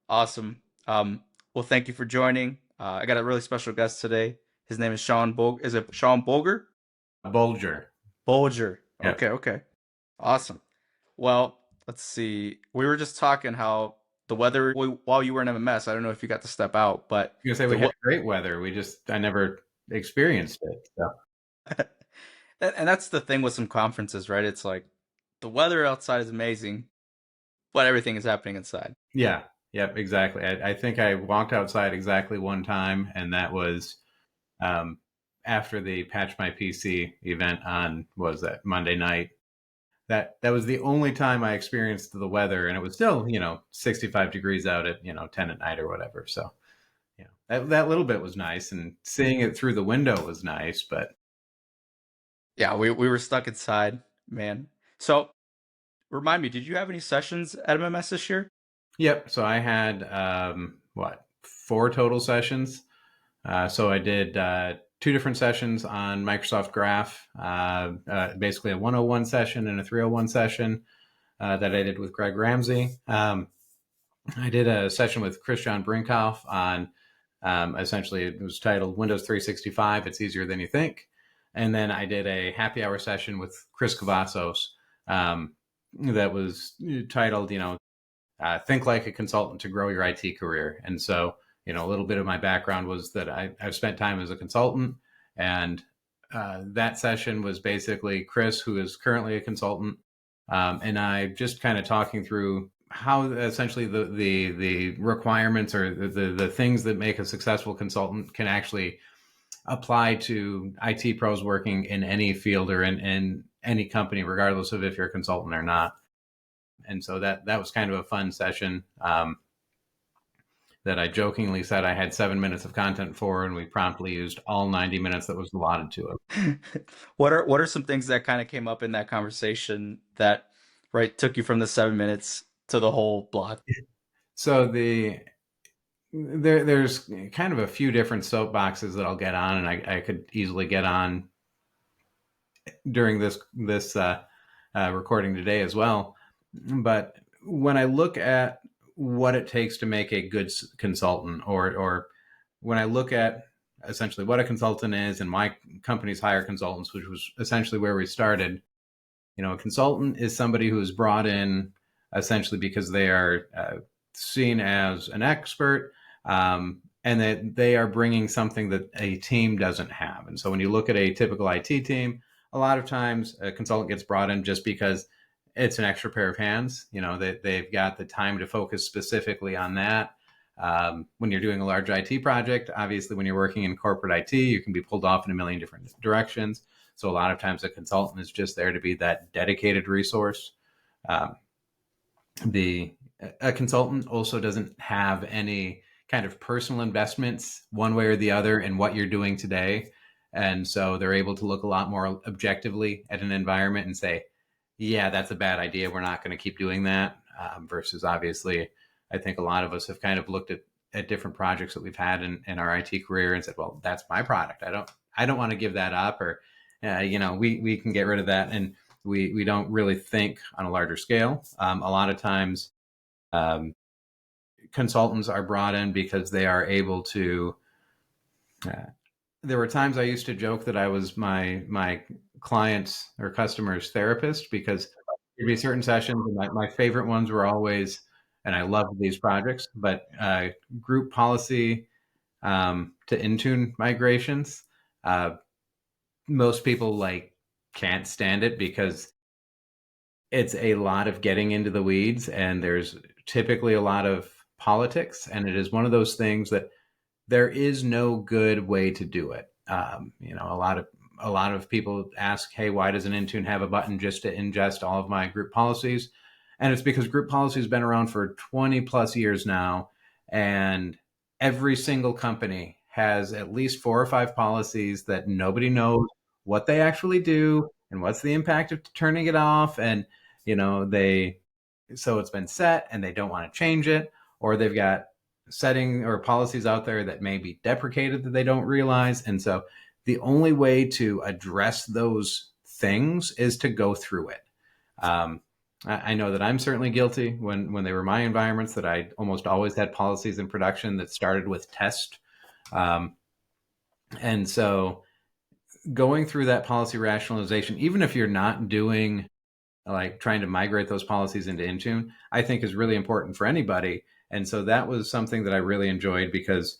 Awesome. Well, thank you for joining. I got a really special guest today. His name is Sean Bol. Is it Sean Bulger? Bulger. Bulger. Yep. Okay, okay. Awesome. Well, let's see. We were just talking how the weather while you were in MMS. I don't know if you got to step out, but You gonna say we the had great weather. I never experienced it. So and that's the thing with some conferences, right? It's like the weather outside is amazing, but everything is happening inside. yeah, yep, exactly. I think I walked outside exactly one time, and that was um, after the Patch My PC event on what was that Monday night. That was the only time I experienced the weather, and it was still 65 degrees out at 10 at night or whatever. So that little bit was nice, and seeing it through the window was nice. But Yeah, we were stuck inside, man. So remind me, did you have any sessions at MMS this year? yep. So I had four total sessions. So I did two different sessions on Microsoft Graph, basically a 101 session and a 301 session that I did with Greg Ramsey. I did a session with Christian Brinkhoff on essentially it was titled Windows 365. It's easier than you think. And then I did a happy hour session with Chris Cavazos that was titled, think like a consultant to grow your IT career. And so, a little bit of my background was that I've spent time as a consultant, and that session was basically Chris, who is currently a consultant, and I just kind of talking through how essentially the requirements or the things that make a successful consultant can actually apply to IT pros working in any field or in any company, regardless of if you're a consultant or not. And so that was kind of a fun session that I jokingly said I had 7 minutes of content for, and we promptly used all 90 minutes that was allotted to it. What are some things that kind of came up in that conversation that right took you from the 7 minutes to the whole block? So there's kind of a few different soapboxes that I'll get on, and I could easily get on during this recording today as well. But when I look at what it takes to make a good consultant, or when I look at essentially what a consultant is, and my company's hire consultants, which was essentially where we started. A consultant is somebody who is brought in essentially because they are seen as an expert, and that they are bringing something that a team doesn't have. And so when you look at a typical IT team, a lot of times a consultant gets brought in just because it's an extra pair of hands. They've got the time to focus specifically on that. When you're doing a large IT project, obviously, when you're working in corporate IT, you can be pulled off in a million different directions. So a lot of times, a consultant is just there to be that dedicated resource. Um, the A consultant also doesn't have any kind of personal investments one way or the other in what you're doing today, and so they're able to look a lot more objectively at an environment and say, "Yeah, that's a bad idea. We're not going to keep doing that." Versus, obviously, I think a lot of us have kind of looked at different projects that we've had in our IT career and said, "Well, that's my product. I don't want to give that up," or we can get rid of that, and we don't really think on a larger scale. A lot of times, um, consultants are brought in because they are able to. Uh, there were times I used to joke that I was my clients or customers' therapist, because there'd be certain sessions, and my favorite ones were always, and I loved these projects, but group policy to Intune migrations. Uh, Most people can't stand it because it's a lot of getting into the weeds, and there's typically a lot of politics, and it is one of those things that there is no good way to do it. A lot of people ask, "Hey, why does an Intune have a button just to ingest all of my group policies?" And it's because group policy has been around for 20 plus years now, and every single company has at least four or five policies that nobody knows what they actually do and what's the impact of turning it off. And they so it's been set and they don't want to change it, or they've got setting or policies out there that may be deprecated that they don't realize. And so the only way to address those things is to go through it. I know that I'm certainly guilty when they were my environments that I almost always had policies in production that started with test. Um, and so going through that policy rationalization, even if you're not doing like trying to migrate those policies into Intune, I think is really important for anybody. And so that was something that I really enjoyed because,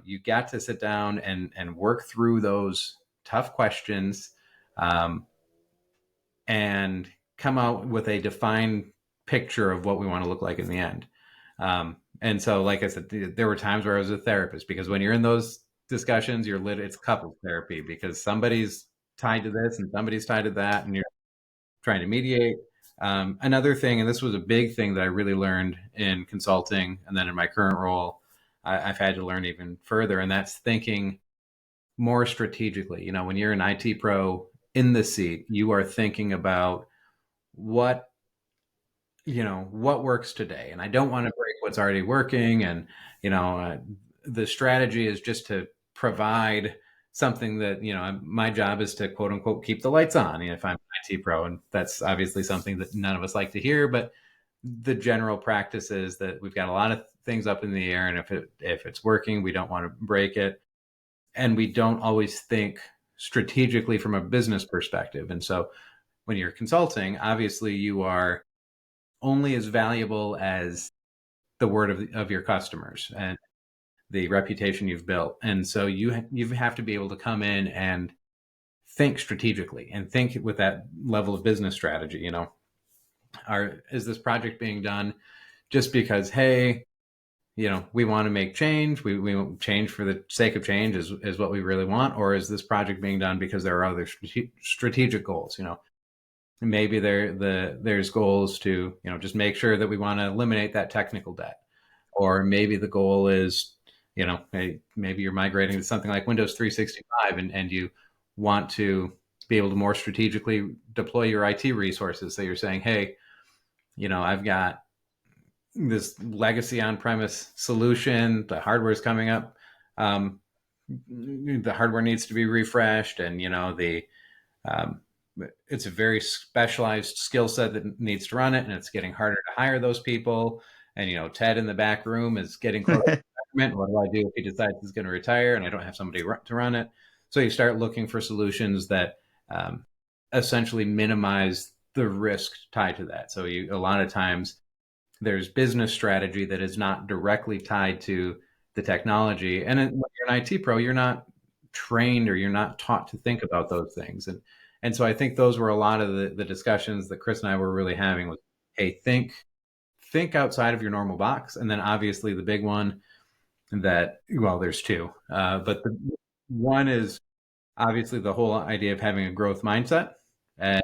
you got to sit down and work through those tough questions, um, and come out with a defined picture of what we want to look like in the end. And so, like I said, there were times where I was a therapist because when you're in those discussions, it's couples therapy because somebody's tied to this and somebody's tied to that, and you're trying to mediate. Another thing, and this was a big thing that I really learned in consulting and then in my current role, I've had to learn even further, and that's thinking more strategically. When you're an IT pro in the seat, you are thinking about what what works today, and I don't want to break what's already working. And you know, uh, the strategy is just to provide something that my job is to quote unquote keep the lights on. If I'm an IT pro, and that's obviously something that none of us like to hear, but the general practice is that we've got a lot of things up in the air, and if it's working, we don't want to break it, and we don't always think strategically from a business perspective. And so when you're consulting, obviously you are only as valuable as the word of your customers and the reputation you've built. And so you have to be able to come in and think strategically and think with that level of business strategy. Is this project being done just because, hey, we want to make change, we change for the sake of change is what we really want, or is this project being done because there are other strategic goals? Maybe there's goals to just make sure that we want to eliminate that technical debt, or maybe the goal is maybe you're migrating to something like Windows 365, and you want to be able to more strategically deploy your IT resources. So you're saying, hey, I've got this legacy on-premise solution, the hardware is coming up, um, the hardware needs to be refreshed, and the um, it's a very specialized skill set that needs to run it, and it's getting harder to hire those people. And Ted in the back room is getting close to retirement. What do I do if he decides he's going to retire and I don't have somebody to run it? So you start looking for solutions that um, essentially minimize the risk tied to that. So a lot of times there's business strategy that is not directly tied to the technology. And when you're an IT pro, you're not trained or you're not taught to think about those things. And so I think those were a lot of the discussions that Chris and I were really having was, hey, think outside of your normal box. And then obviously the big one that, well, there's two, but the one is obviously the whole idea of having a growth mindset and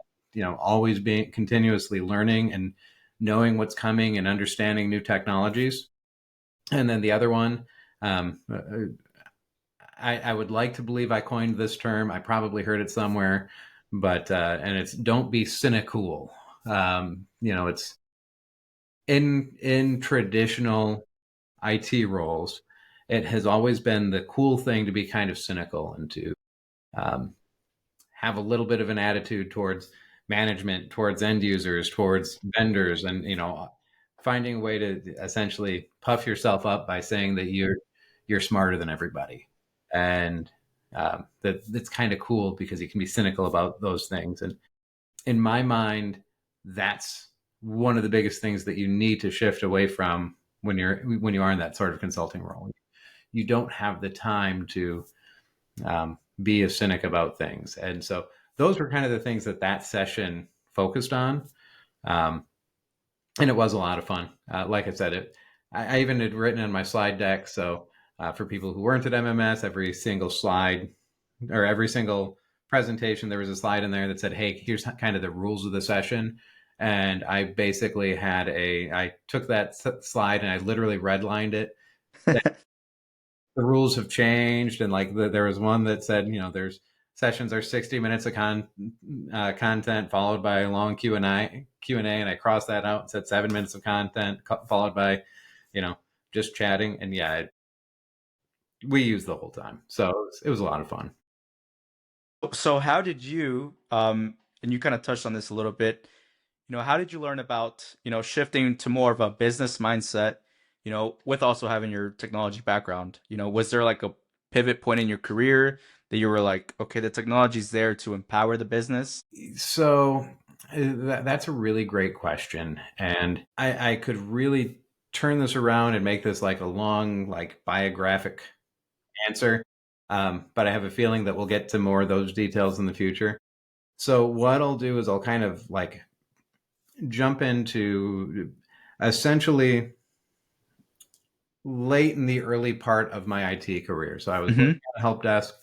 always being continuously learning and knowing what's coming and understanding new technologies. And then the other one, I would like to believe I coined this term. I probably heard it somewhere, but and it's don't be cynical. It's in traditional IT roles, it has always been the cool thing to be kind of cynical and to um, have a little bit of an attitude towards management, towards end users, towards vendors, and finding a way to essentially puff yourself up by saying that you're smarter than everybody, and that's kind of cool because you can be cynical about those things. And in my mind, that's one of the biggest things that you need to shift away from when you are in that sort of consulting role. You don't have the time to be a cynic about things. And so those were kind of the things that session focused on. Um, and it was a lot of fun. Like I said, I even had written in my slide deck. So for people who weren't at MMS, every single slide or every single presentation, there was a slide in there that said, hey, here's kind of the rules of the session. And I basically I took that slide and I literally redlined it. The rules have changed, and like there was one that said there's sessions are 60 minutes of content followed by a long Q&A, and I crossed that out and said 7 minutes of content followed by just chatting. And yeah, we used the whole time, so it was a lot of fun. So how did you, and you kind of touched on this a little bit, how did you learn about, shifting to more of a business mindset, with also having your technology background? Was there like a pivot point in your career that you were like, okay, the technology's there to empower the business? So that's a really great question, and I could really turn this around and make this like a long, like biographic answer. But I have a feeling that we'll get to more of those details in the future. So what I'll do is I'll kind of like jump into essentially late in the early part of my IT career. So I was working Hmm. at a help desk,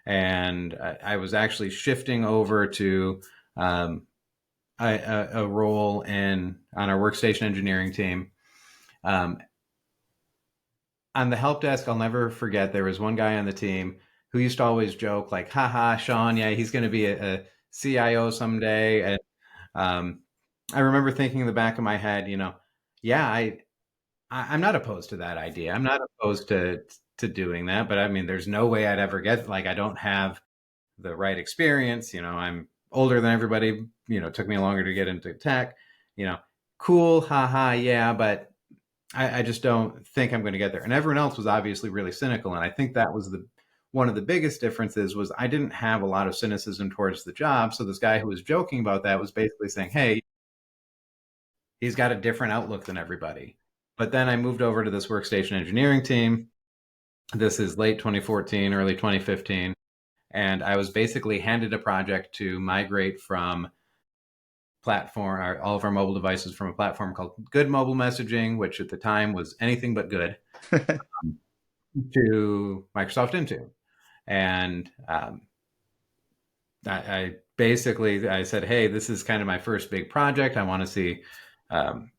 and I was actually shifting over to um, a role in on our workstation engineering team. Um, on the help desk, I'll never forget there was one guy on the team who used to always joke like, "Haha, Sean, yeah, he's going to be a CIO someday." And um, I remember thinking in the back of my head, yeah, I'm not opposed to that idea. I'm not opposed to doing that, but I mean, there's no way I'd ever get like I don't have the right experience. I'm older than everybody. It took me longer to get into tech. You know, cool, haha, yeah, but I just don't think I'm going to get there. And everyone else was obviously really cynical, and I think that was the one of the biggest differences was I didn't have a lot of cynicism towards the job. So this guy who was joking about that was basically saying, "Hey, he's got a different outlook than everybody." But then I moved over to this workstation engineering team. This is late 2014, early 2015. And I was basically handed a project to migrate from all of our mobile devices from a platform called Good Mobile Messaging, which at the time was anything but good, to Microsoft Intune. And I basically I said, "Hey, this is kind of my first big project. I want to see, um,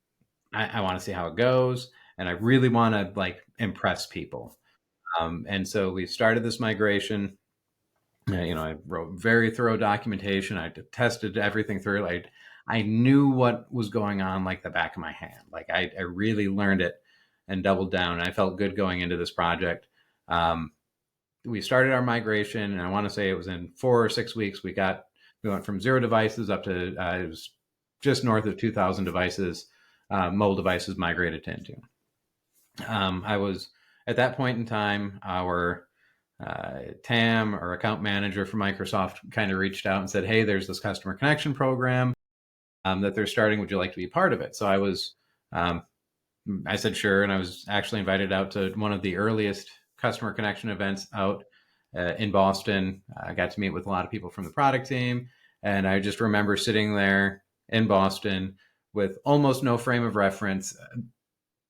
I want to see how it goes, and I really want to like impress people." And so we started this migration. I wrote very thorough documentation. I tested everything through. I knew what was going on like the back of my hand. Like I really learned it and doubled down. And I felt good going into this project. Um, we started our migration, and I want to say it was in 4 or 6 weeks. We went from 0 devices up to it was just north of 2,000 devices, mobile devices migrated to Intune. I was at that point in time our TAM or account manager for Microsoft kind of reached out and said, "Hey, there's this customer connection program that they're starting. Would you like to be part of it?" So um, I said sure, and I was actually invited out to one of the earliest customer connection events out in Boston. I got to meet with a lot of people from the product team, and I just remember sitting there in Boston with almost no frame of reference,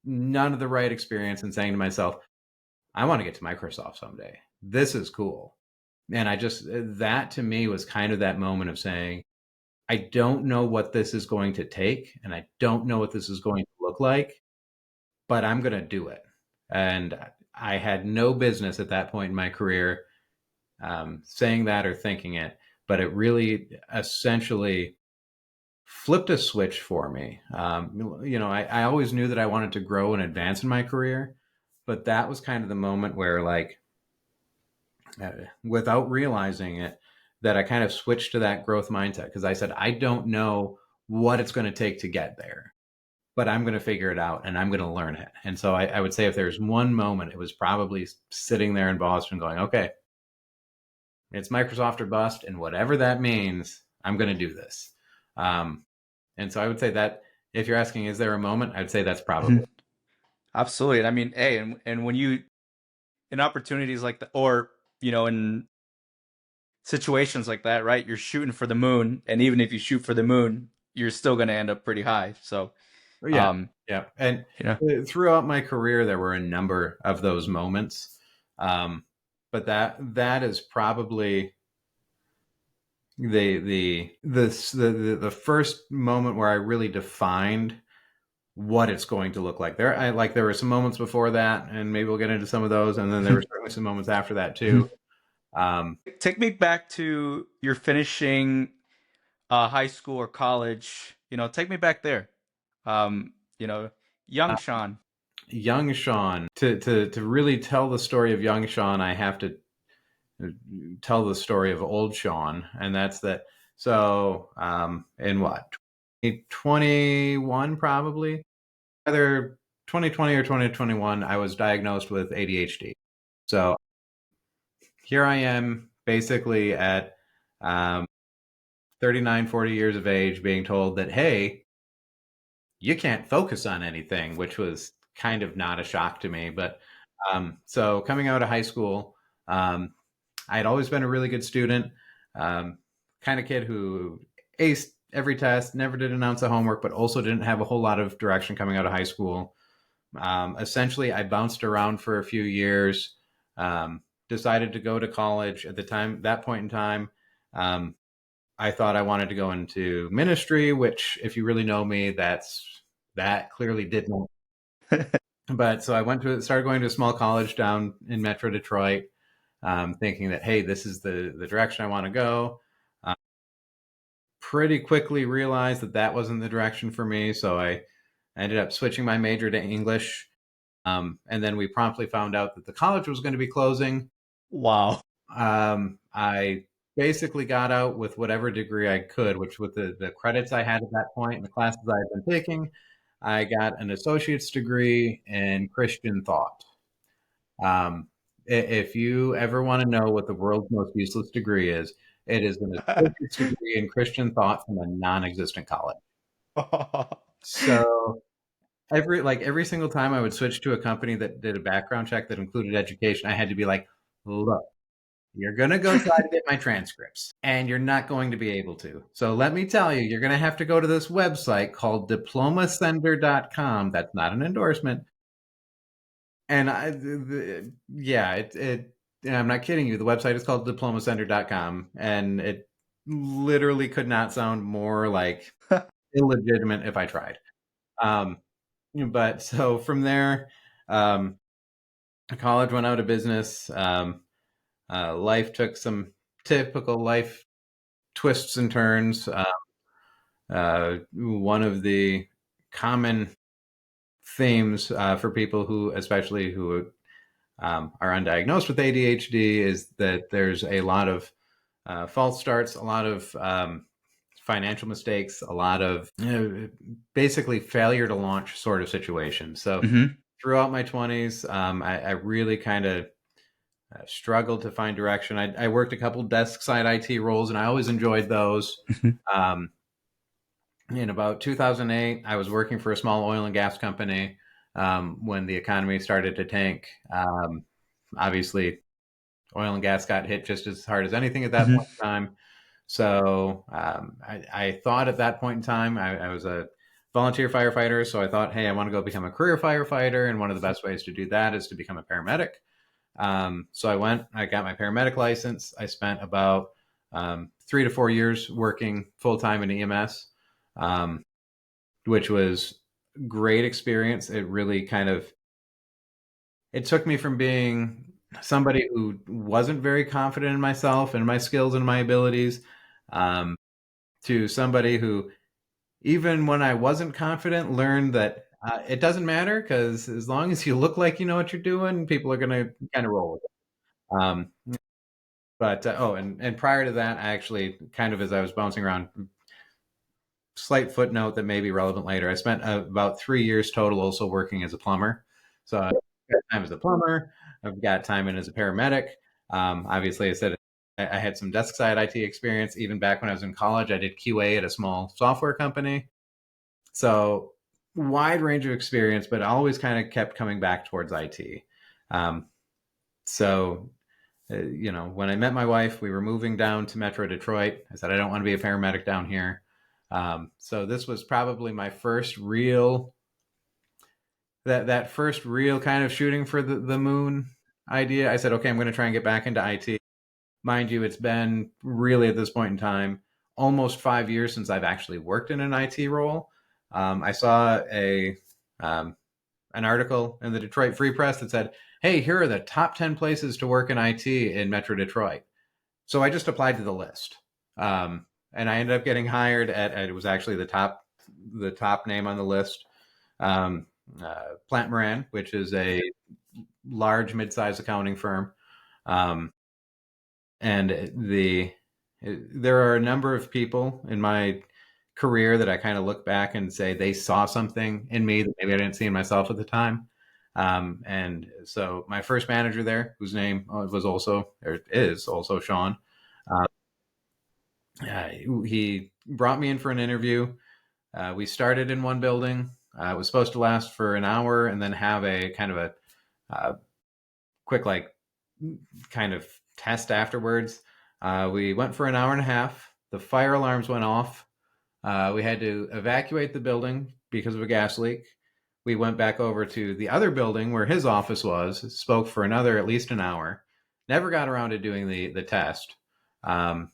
none of the right experience, and saying to myself, "I want to get to Microsoft someday. This is cool." And that to me was kind of that moment of saying, I don't know what this is going to take, and I don't know what this is going to look like, but I'm going to do it. And I had no business at that point in my career saying that or thinking it, but it really essentially flipped a switch for me. I always knew that I wanted to grow and advance in my career, but that was kind of the moment where, like, without realizing it, that I kind of switched to that growth mindset because I said, I don't know what it's going to take to get there, but I'm going to figure it out and I'm going to learn it. And so I would say if there's one moment, it was probably sitting there in Boston going, okay, it's Microsoft or bust. And whatever that means, I'm going to do this. Um, and so I would say that if you're asking, is there a moment? I'd say that's probably. Mhm. Absolutely. And I mean, hey, and when you in opportunities like that, or in situations like that, right? You're shooting for the moon, and even if you shoot for the moon, you're still going to end up pretty high. So, Yeah, um, yeah. And you know, throughout my career, there were a number of those moments. Um, but that is probably the first moment where I really defined what it's going to look like. There were some moments before that, and maybe we'll get into some of those, and then there were certainly some moments after that too. Um, take me back to your finishing high school or college. Take me back there. Um, you know, young uh, Sean. young Sean, to really tell the story of young Sean, I have to tell the story of old Sean, and that's that. So, in what 2021 probably, either 2020 or 2021, I was diagnosed with ADHD. So here I am basically at um, 39, 40 years of age being told that, hey, you can't focus on anything, which was kind of not a shock to me. But so coming out of high school, um, I had always been a really good student, um, kind of kid who aced every test, never did an ounce of homework, but also didn't have a whole lot of direction coming out of high school. Essentially, I bounced around for a few years, decided to go to college at the time, that point in time. Um, I thought I wanted to go into ministry, which, if you really know me, that clearly didn't. But so I started going to a small college down in Metro Detroit, thinking that, hey, this is the direction I want to go. Uh, Pretty quickly realized that that wasn't the direction for me, so I ended up switching my major to English. And then we promptly found out that the college was going to be closing. Wow. I basically got out with whatever degree I could, which with the credits I had at that point and the classes I had been taking, I got an associate's degree in Christian thought. Um, if you ever want to know what the world's most useless degree is, it is an associate's degree in Christian thought from a non-existent college. So every single time I would switch to a company that did a background check that included education, I had to be like, look, you're going to go try to get my transcripts, and you're not going to be able to. So let me tell you, you're going to have to go to this website called diplomasender.com. That's not an endorsement. And yeah, I'm not kidding you. The website is called diplomasender.com, and it literally could not sound more like illegitimate if I tried. Um, but so from there, um, college went out of business. Life took some typical life twists and turns. One of the common themes for people who, especially who are undiagnosed with ADHD, is that there's a lot of false starts, a lot of financial mistakes, a lot of basically failure to launch sort of situations. So Hmm. throughout my 20s, I really kind of struggled to find direction. I worked a couple desk side IT roles, and I always enjoyed those. Um, in about 2008, I was working for a small oil and gas company when the economy started to tank. Obviously, oil and gas got hit just as hard as anything at that Hmm. point in time. So I thought at that point in time, I was a volunteer firefighter. So I thought, hey, I want to go become a career firefighter. And one of the best ways to do that is to become a paramedic. So I got my paramedic license. I spent about 3 to 4 years working full time in EMS, um, which was great experience. It really it took me from being somebody who wasn't very confident in myself and my skills and my abilities, um, to somebody who, even when I wasn't confident, learned that it doesn't matter, because as long as you look like you know what you're doing, people are going to kind of roll with it. But oh, and prior to that, I actually, kind of as I was bouncing around, slight footnote that may be relevant later. I spent about 3 years total also working as a plumber. So I've got time as a plumber. I've got time in as a paramedic. Obviously, I said I had some desk side IT experience. Even back when I was in college, I did QA at a small software company. So wide range of experience, but I always kind of kept coming back towards IT. Um, so when I met my wife, we were moving down to Metro Detroit. I said, I don't want to be a paramedic down here. So this was probably my first real, that first real kind of shooting for the moon idea. I said, okay, I'm going to try and get back into IT. Mind you, it's been really, at this point in time, almost 5 years since I've actually worked in an IT role. I saw um, an article in the Detroit Free Press that said, hey, here are the top 10 places to work in IT in Metro Detroit. So I just applied to the list, and I ended up getting hired at it was actually the top name on the list, um, Plant Moran, which is a large mid-sized accounting firm, um, and there are a number of people in my career that I kind of look back and say they saw something in me that maybe I didn't see in myself at the time. And so my first manager there, whose name was also or is also Sean, uh, he brought me in for an interview. We started in one building. It was supposed to last for an hour and then have a kind of a quick like kind of test afterwards. We went for an hour and a half. The fire alarms went off. We had to evacuate the building because of a gas leak. We went back over to the other building where his office was, spoke for another at least an hour, never got around to doing the test. Um,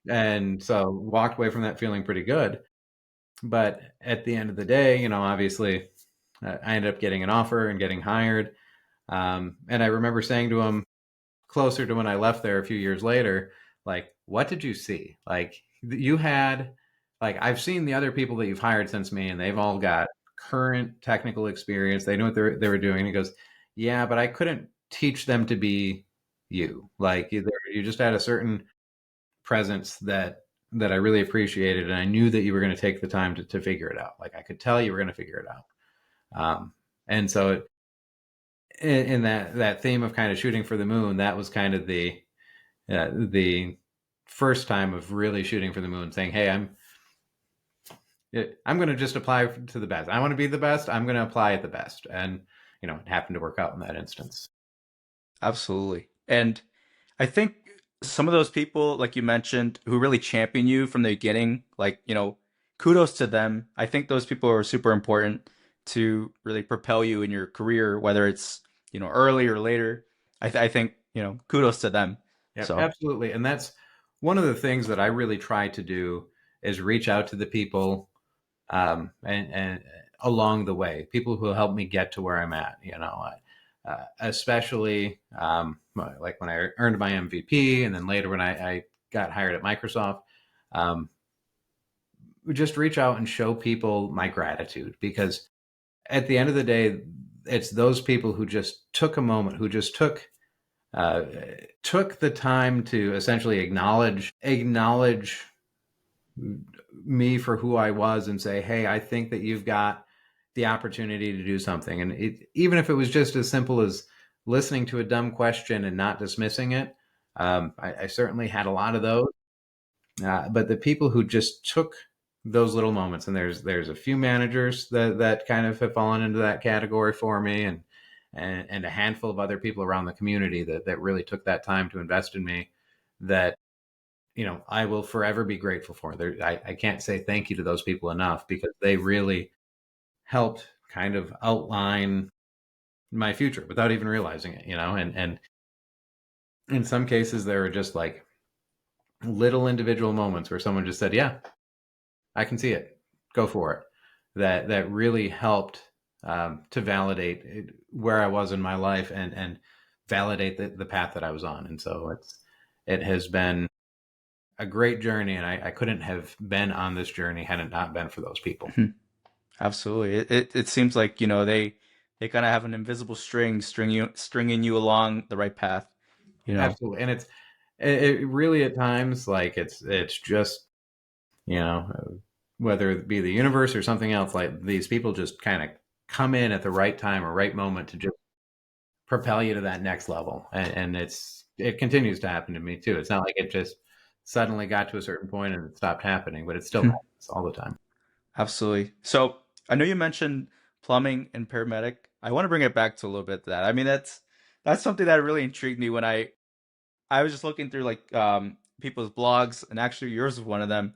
and so walked away from that feeling pretty good. But at the end of the day, obviously I ended up getting an offer and getting hired. And I remember saying to him closer to when I left there a few years later, like, what did you see? Like, you had, like, I've seen the other people that you've hired since me, and they've all got current technical experience. They knew what they were doing. And he goes, yeah, but I couldn't teach them to be you. Like, you just had a certain presence that I really appreciated, and I knew that you were going to take the time to figure it out. Like, I could tell you were going to figure it out. And so in that theme of kind of shooting for the moon, that was kind of the first time of really shooting for the moon, saying, "Hey, I'm going to just apply to the best. I want to be the best. I'm going to apply at the best." And it happened to work out in that instance. Absolutely. And I think some of those people, like you mentioned, who really champion you from the beginning, like, kudos to them. I think those people are super important to really propel you in your career, whether it's, early or later. I think, kudos to them. Yep, So, absolutely. And that's one of the things that I really try to do is reach out to the people and along the way, people who help me get to where I'm at. Especially like when I earned my MVP, and then later when I got hired at Microsoft. Um, just reach out and show people my gratitude, because at the end of the day, it's those people who just took a moment, who just uh, took the time to essentially acknowledge me for who I was and say, "Hey, I think that you've got the opportunity to do something." And even if it was just as simple as listening to a dumb question and not dismissing it, I certainly had a lot of those. But the people who just took those little moments, and there's a few managers that kind of have fallen into that category for me, and a handful of other people around the community that really took that time to invest in me, that I will forever be grateful for. I can't say thank you to those people enough, because they really helped kind of outline my future without even realizing it. And in some cases there were just like little individual moments where someone just said, "Yeah, I can see it. Go for it." That really helped to validate where I was in my life, and validate the path that I was on. And so it has been a great journey, and I couldn't have been on this journey had it not been for those people. absolutely. It seems like, they kind of have an invisible stringing you along the right path, you know. Absolutely. And it really at times, like, it's just you know whether it be the universe or something else, like these people just kind of come in at the right time or right moment to just propel you to that next level. And it continues to happen to me too. It's not like it just suddenly got to a certain point and it stopped happening, but it still happens all the time. Absolutely. So I know you mentioned plumbing and paramedic. I want to bring it back to a little bit to that. I mean, that's something that really intrigued me when I was just looking through like people's blogs, and actually yours was one of them.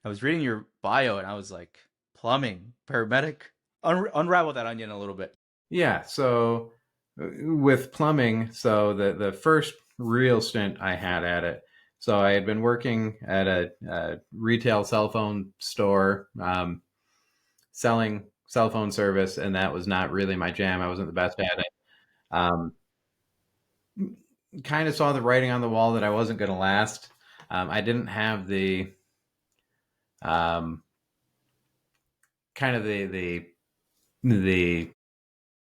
I was reading your bio, and I was like, plumbing, paramedic. Unravel that onion a little bit. Yeah. So with plumbing, so the first real stint I had at it, so I had been working at a retail cell phone store, selling cell phone service, and that was not really my jam. I wasn't the best at it. Um, kind of saw the writing on the wall that I wasn't going to last. I didn't have the um, kind of the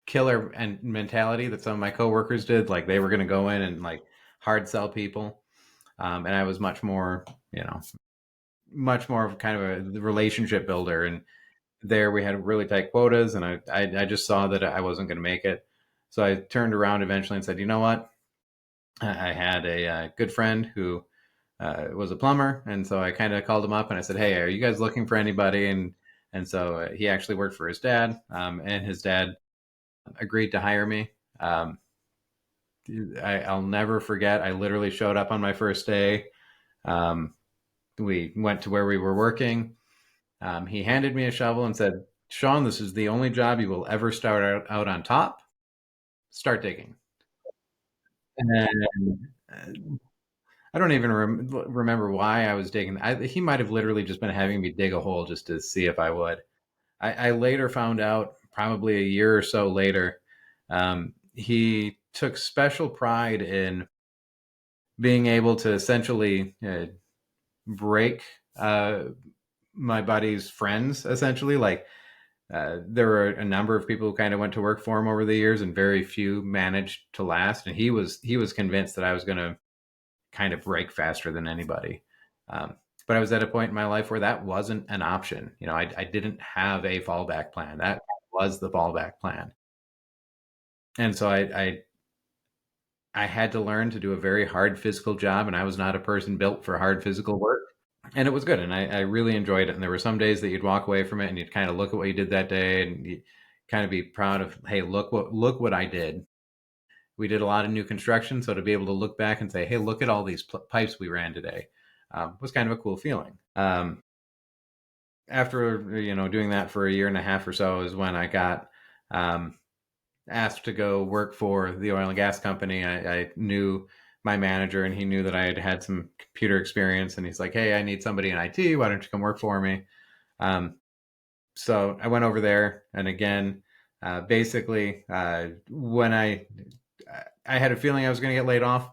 killer and mentality that some of my coworkers did. Like, they were going to go in and like hard sell people, and I was much more, you know, much more of kind of a relationship builder. And there we had really tight quotas, and I just saw that I wasn't going to make it. So I turned around eventually and said, you know what? I had a good friend who was a plumber, and so I kind of called him up and I said, "Hey, are you guys looking for anybody?" And so he actually worked for his dad, and his dad agreed to hire me. Um, I'll never forget. I literally showed up on my first day. Um, we went to where we were working. He handed me a shovel and said, "Sean, this is the only job you will ever start out on top. Start digging." And I don't even remember why I was digging. He might have literally just been having me dig a hole just to see if I would. I later found out, probably a year or so later, he took special pride in being able to essentially break uh, my buddy's friends, essentially. Like, there were a number of people who kind of went to work for him over the years, and very few managed to last. And he was convinced that I was going to kind of break faster than anybody. Um, but I was at a point in my life where that wasn't an option. I didn't have a fallback plan. That was the fallback plan. And so I had to learn to do a very hard physical job, and I was not a person built for hard physical work. And it was good, and I really enjoyed it. And there were some days that you'd walk away from it, and you'd kind of look at what you did that day, and you kind of be proud of, hey, look what I did. We did a lot of new construction, so to be able to look back and say, hey, look at all these pipes we ran today, was kind of a cool feeling. After doing that for a year and a half or so is when I got um, asked to go work for the oil and gas company. I knew my manager, and he knew that I had had some computer experience, and he's like, hey, I need somebody in IT. Why don't you come work for me? Um, so I went over there, and again, basically, when I had a feeling I was going to get laid off.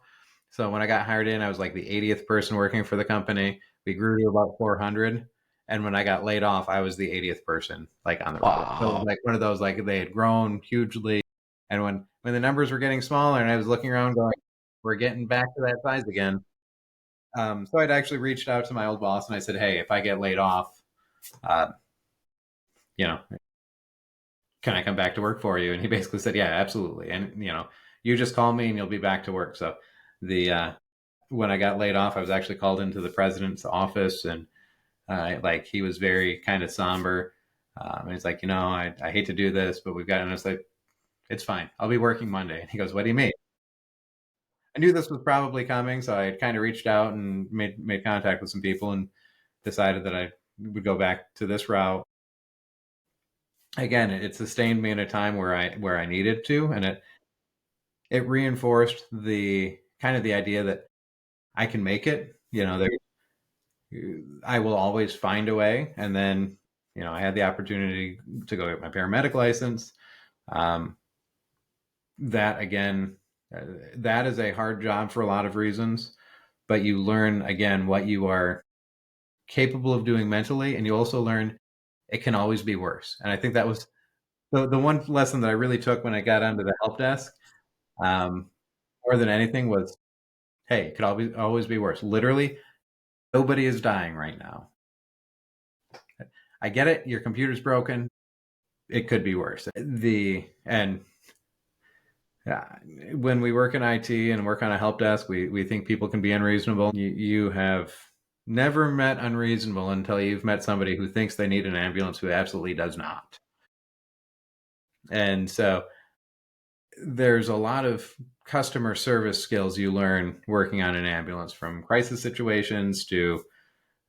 So when I got hired in, I was like the 80th person working for the company. We grew to about 400. And when I got laid off, I was the 80th person, like, on the roster. So it was Wow. like one of those, like, they had grown hugely. And when the numbers were getting smaller, and I was looking around going, we're getting back to that size again. So I'd actually reached out to my old boss and I said, hey, if I get laid off, uh, you know, can I come back to work for you? And he basically said, yeah, absolutely. And, you just call me and you'll be back to work. So the, when I got laid off, I was actually called into the president's office, and like, he was very kind of somber. And he's like, I hate to do this, but we've got, and I was like, it's fine. I'll be working Monday. And he goes, what do you mean? I knew this was probably coming. So I kind of reached out and made contact with some people, and decided that I would go back to this route. Again, it sustained me in a time where I needed to, and it reinforced the kind of the idea that I can make it. I will always find a way. And then, I had the opportunity to go get my paramedic license. Um, that again, that is a hard job for a lot of reasons, but you learn again what you are capable of doing mentally, and you also learn it can always be worse. And I think that was the one lesson that I really took when I got onto the help desk. Um, More than anything was, hey, it could always be worse. Literally, nobody is dying right now. I get it. Your computer's broken. It could be worse. And yeah, when we work in IT and work on a help desk, we think people can be unreasonable. You have never met unreasonable until you've met somebody who thinks they need an ambulance who absolutely does not. And so there's a lot of customer service skills you learn working on an ambulance, from crisis situations to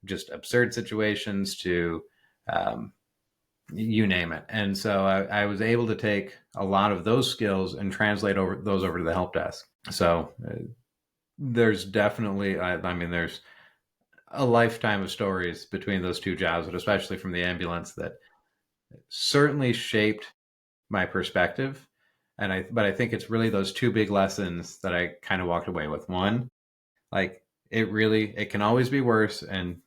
just absurd situations to um, you name it. And so I was able to take a lot of those skills and translate those over to the help desk. So there's definitely, I mean, there's a lifetime of stories between those two jobs, but especially from the ambulance, that certainly shaped my perspective. But I think it's really those two big lessons that I kind of walked away with. One, like, it can always be worse. And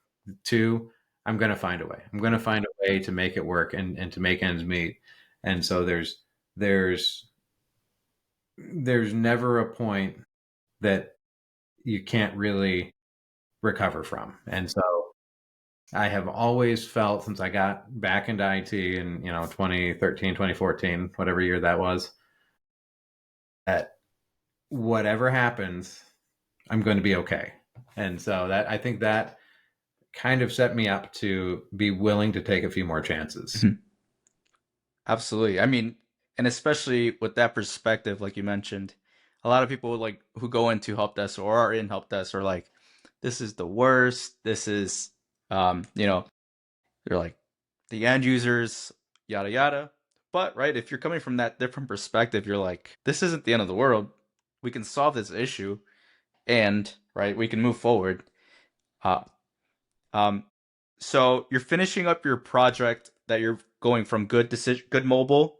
two, I'm going to find a way. I'm going to find a way to make it work, and to make ends meet. And so there's there's never a point that you can't really recover from. And so I have always felt since I got back into IT in 2013, 2014, whatever year that was, that whatever happens, I'm going to be okay. And so that I think that kind of set me up to be willing to take a few more chances. Mhm. Absolutely. I mean, and especially with that perspective, like you mentioned, a lot of people like who go into help desk or are in help desk are like, this is the worst. This is, you know, they're like the end users, yada yada. But right, if you're coming from that different perspective, you're like, this isn't the end of the world. We can solve this issue, and right, we can move forward. Uh, um, so you're finishing up your project that you're going from good mobile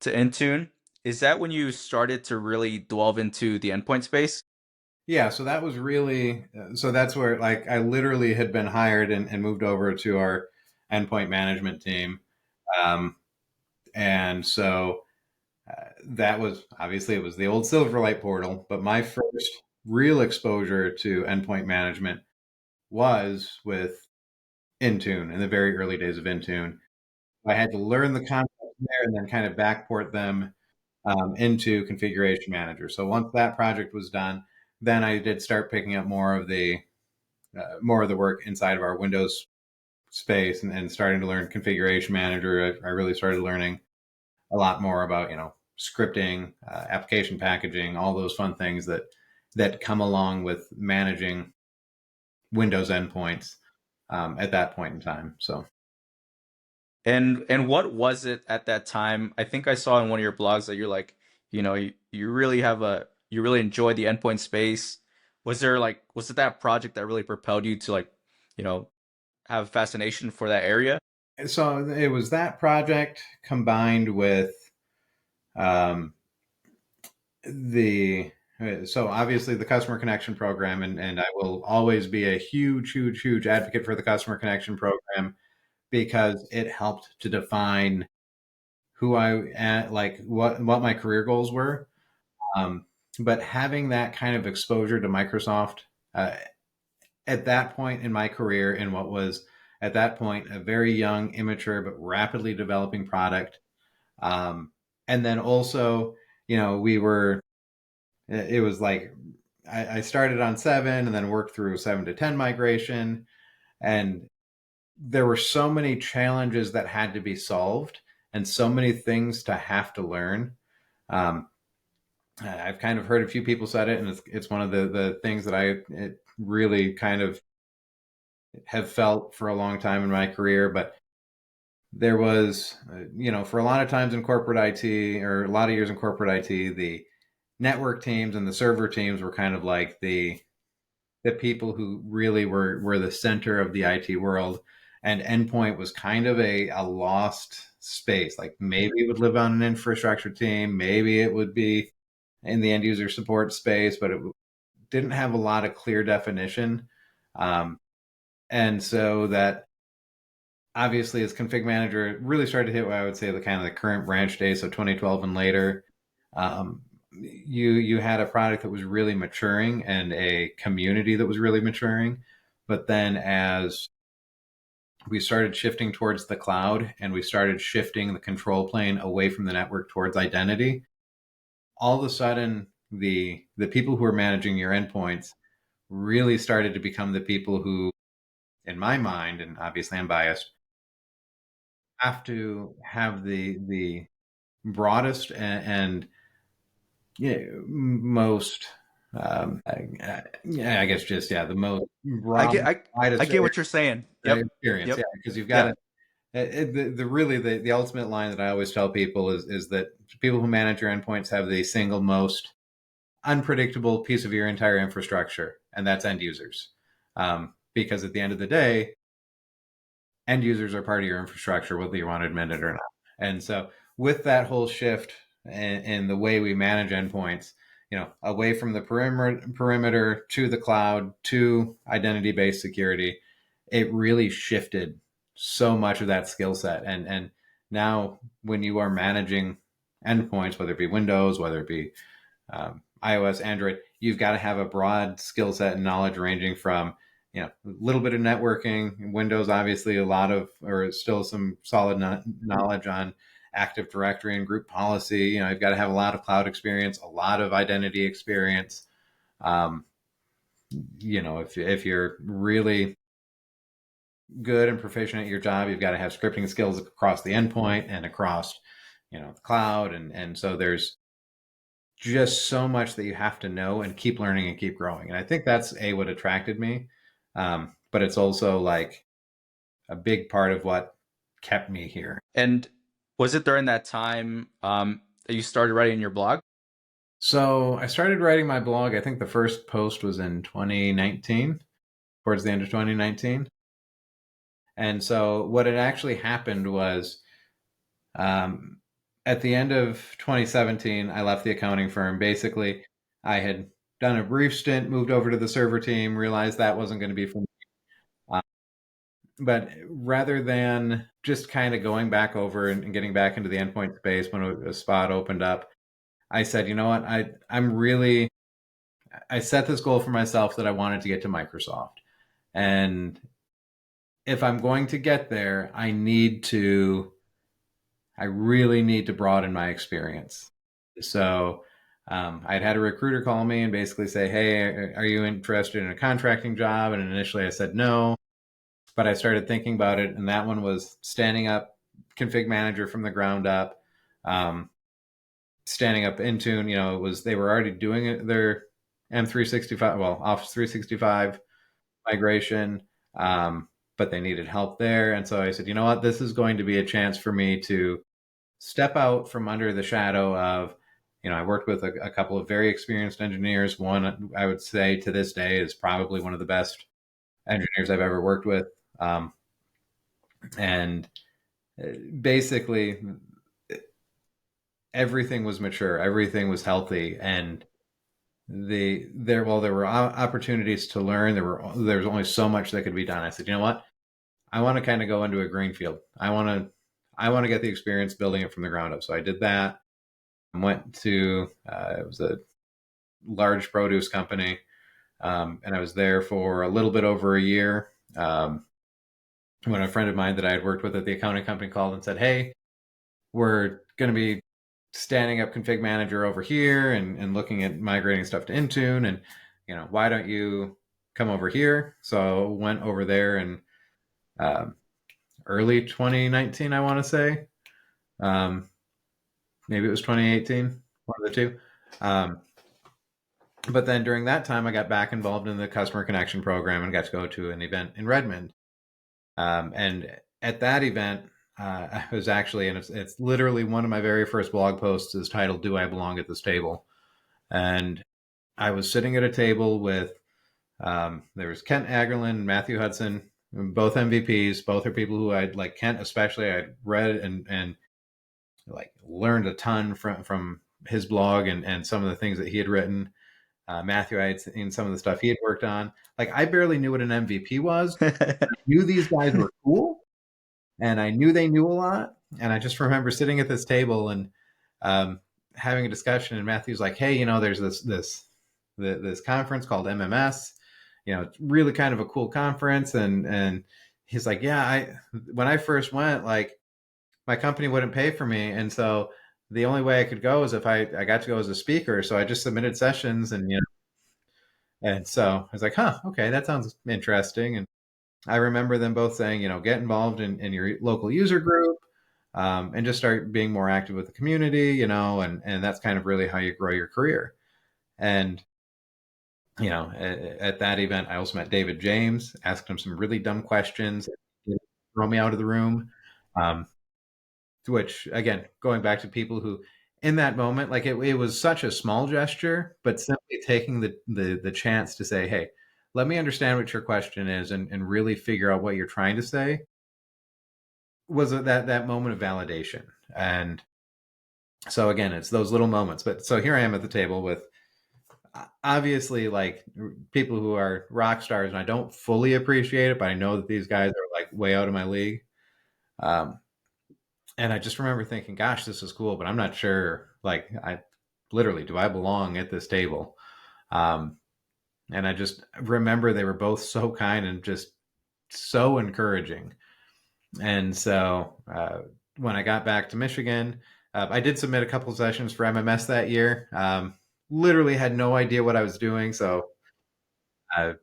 to Intune. Is that when you started to really delve into the endpoint space? Yeah, so that was really so that's where like I literally had been hired and moved over to our endpoint management team. Um, and so that was obviously it was the old Silverlight portal, but my first real exposure to endpoint management was with Intune in the very early days of Intune. I had to learn the concepts there and then kind of backport them into Configuration Manager. So once that project was done, then I did start picking up more of the work inside of our Windows space and starting to learn Configuration Manager. I really started learning a lot more about scripting, application packaging, all those fun things that come along with managing Windows endpoints at that point in time. So And what was it at that time? I think I saw in one of your blogs that you're like, you really have you really enjoy the endpoint space. Was it that project that really propelled you to like, you know, have a fascination for that area? so it was that project combined with um, the so obviously the customer connection program and I will always be a huge advocate for the customer connection program because it helped to define who like what my career goals were. Um, but having that kind of exposure to Microsoft uh, at that point in my career, in what was at that point a very young, immature, but rapidly developing product, and then also, we were. It was like I started on 7 and then worked through 7 to 10 migration, and there were so many challenges that had to be solved and so many things to have to learn. Um, I've kind of heard a few people said it, and it's one of the things that it really kind of have felt for a long time in my career. But there was, for a lot of times in corporate IT or a lot of years in corporate IT, the network teams and the server teams were kind of like the people who really were the center of the IT world. And endpoint was kind of a lost space. Like maybe it would live on an infrastructure team, maybe it would be in the end user support space, but it didn't have a lot of clear definition. Um, and so that obviously as config manager it really started to hit what I would say the kind of the current branch days, so 2012 and later. You had a product that was really maturing and a community that was really maturing. But then as we started shifting towards the cloud and we started shifting the control plane away from the network towards identity, all of a sudden the people who are managing your endpoints really started to become the people who, in my mind, and obviously I'm biased, have to have the broadest and most yeah, I guess just yeah, the most I broad, get I I widest get what you're saying. Yep. experience. Yeah, Yep. because you've got Yeah. to the really the ultimate line that I always tell people is that people who manage your endpoints have the single most unpredictable piece of your entire infrastructure, and that's end users. Because at the end of the day, end users are part of your infrastructure, whether you want to admit it or not. And so, with that whole shift in the way we manage endpoints, away from the perimeter to the cloud to identity-based security, it really shifted so much of that skill set. And now, when you are managing endpoints, whether it be Windows, whether it be iOS, Android, you've got to have a broad skill set and knowledge ranging from a little bit of networking. Windows, obviously, a lot of, or still some solid knowledge on Active Directory and group policy. You've got to have a lot of cloud experience, a lot of identity experience. Um, if you're really good and proficient at your job, you've got to have scripting skills across the endpoint and across, the cloud. And so there's just so much that you have to know and keep learning and keep growing. And I think that's what attracted me. But it's also like a big part of what kept me here. And was it during that time that you started writing your blog? So I started writing my blog. I think the first post was in 2019, towards the end of 2019. And so what had actually happened was, um, at the end of 2017, I left the accounting firm. Basically, I had done a brief stint, moved over to the server team, realized that wasn't going to be for me. Uh, but rather than just kind of going back over and getting back into the endpoint space when a spot opened up, I said, you know what, I set this goal for myself that I wanted to get to Microsoft. And if I'm going to get there, I really need to broaden my experience. So I'd had a recruiter call me and basically say, hey, are you interested in a contracting job? And initially I said no, but I started thinking about it. And that one was standing up config manager from the ground up, um, standing up Intune. They were already doing it, their M365, well, Office 365 migration, but they needed help there. And so I said, you know what, this is going to be a chance for me to step out from under the shadow of, I worked with a couple of very experienced engineers. One, I would say to this day, is probably one of the best engineers I've ever worked with. And basically, everything was mature, everything was healthy, and there were opportunities to learn. There was only so much that could be done. I said, you know what, I want to kind of go into a green field. I want to get the experience building it from the ground up. So I did that. I went to it was a large produce company, and I was there for a little bit over a year. When a friend of mine that I had worked with at the accounting company called and said, hey, we're going to be standing up config manager over here and looking at migrating stuff to Intune, and why don't you come over here? So went over there in early 2019, I want to say. Maybe it was 2018, one of the two. But then during that time, I got back involved in the customer connection program and got to go to an event in Redmond. And at that event, I was actually, and it's literally one of my very first blog posts is titled, Do I Belong at This Table? And I was sitting at a table with, there was Kent Agerlin, Matthew Hudson, both MVPs. Both are people who I'd, like Kent especially, I'd read and like learned a ton from his blog and some of the things that he had written. Matthew, I had seen some of the stuff he had worked on. Like, I barely knew what an MVP was. I knew these guys were cool, and I knew they knew a lot. And I just remember sitting at this table and having a discussion. And Matthew's like, "Hey, there's this conference called MMS. It's really kind of a cool conference." And he's like, "Yeah, when I first went, like, my company wouldn't pay for me, and so the only way I could go is if I got to go as a speaker. So I just submitted sessions, and so I was like, huh, okay, that sounds interesting." And I remember them both saying, get involved in your local user group, and just start being more active with the community, and that's kind of really how you grow your career. And, at that event, I also met David James, asked him some really dumb questions, throw me out of the room. Which, again, going back to people who in that moment, like, it was such a small gesture, but simply taking the chance to say, hey, let me understand what your question is and really figure out what you're trying to say, was that moment of validation. And so again, it's those little moments. But so here I am at the table with obviously, like, people who are rock stars, and I don't fully appreciate it, but I know that these guys are like way out of my league. And I just remember thinking, gosh, this is cool, but I'm not sure, like, do I belong at this table? And I just remember they were both so kind and just so encouraging. And so when I got back to Michigan, I did submit a couple of sessions for MMS that year. Literally had no idea what I was doing, so I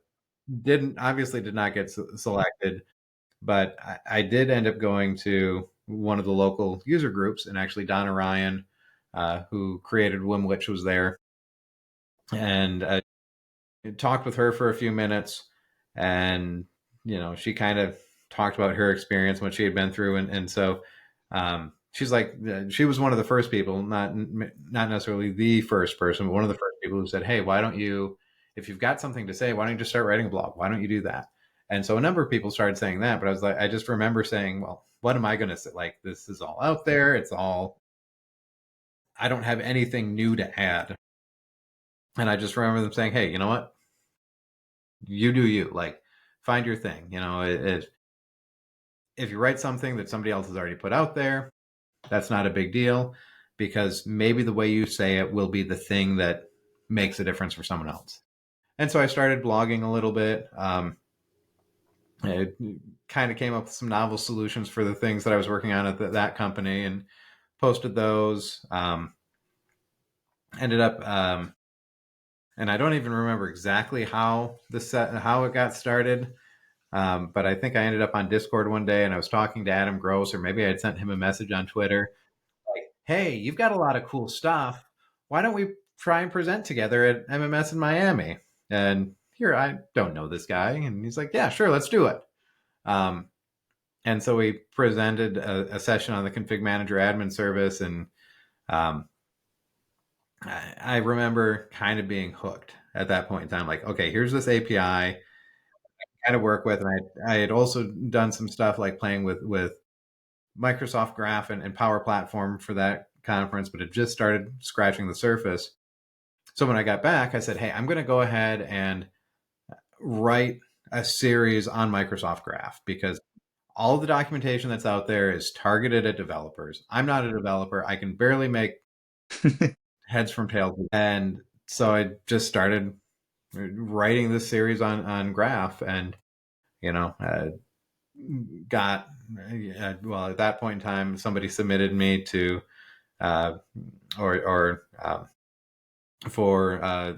did not get selected, but I did end up going to one of the local user groups, and actually Donna Ryan, who created Wimwich, was there, and talked with her for a few minutes, and she kind of talked about her experience, what she had been through, and so she's like, she was one of the first people, not necessarily the first person, but one of the first people who said, hey, why don't you, if you've got something to say, why don't you just start writing a blog? Why don't you do that? And so a number of people started saying that, but I was like, I just remember saying, well, what am I going to say? Like, this is all out there. It's all, I don't have anything new to add. And I just remember them saying, hey, you know what? You do you. Like, find your thing. If you write something that somebody else has already put out there, that's not a big deal, because maybe the way you say it will be the thing that makes a difference for someone else. And so I started blogging a little bit. I kind of came up with some novel solutions for the things that I was working on at that company, and posted those. Ended up, and I don't even remember exactly how it got started. But I think I ended up on Discord one day, and I was talking to Adam Gross, or maybe I had sent him a message on Twitter, like, hey, you've got a lot of cool stuff. Why don't we try and present together at MMS in Miami? And here, I don't know this guy. And he's like, yeah, sure, let's do it. And so we presented a session on the config manager admin service. And I remember kind of being hooked at that point in time. Like, okay, here's this API kind of work with. And I had also done some stuff like playing with Microsoft Graph and Power Platform for that conference, but it just started scratching the surface. So when I got back, I said, hey, I'm going to go ahead and write a series on Microsoft Graph, because all the documentation that's out there is targeted at developers. I'm not a developer. I can barely make heads from tails. And so I just started writing this series on Graph, and, got, well, at that point in time, somebody submitted me to, or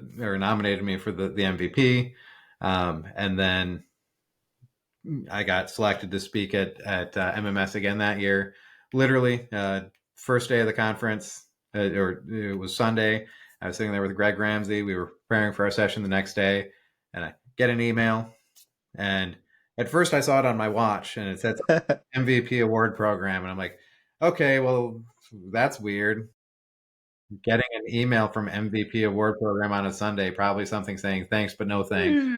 nominated me for the MVP. And then I got selected to speak at MMS again that year. Literally, first day of the conference, or it was Sunday. I was sitting there with Greg Ramsey. We were preparing for our session the next day, and I get an email. And at first, I saw it on my watch, and it said MVP award program, and I'm like, okay, well, that's weird. Getting an email from MVP award program on a Sunday, probably something saying thanks, but no thanks.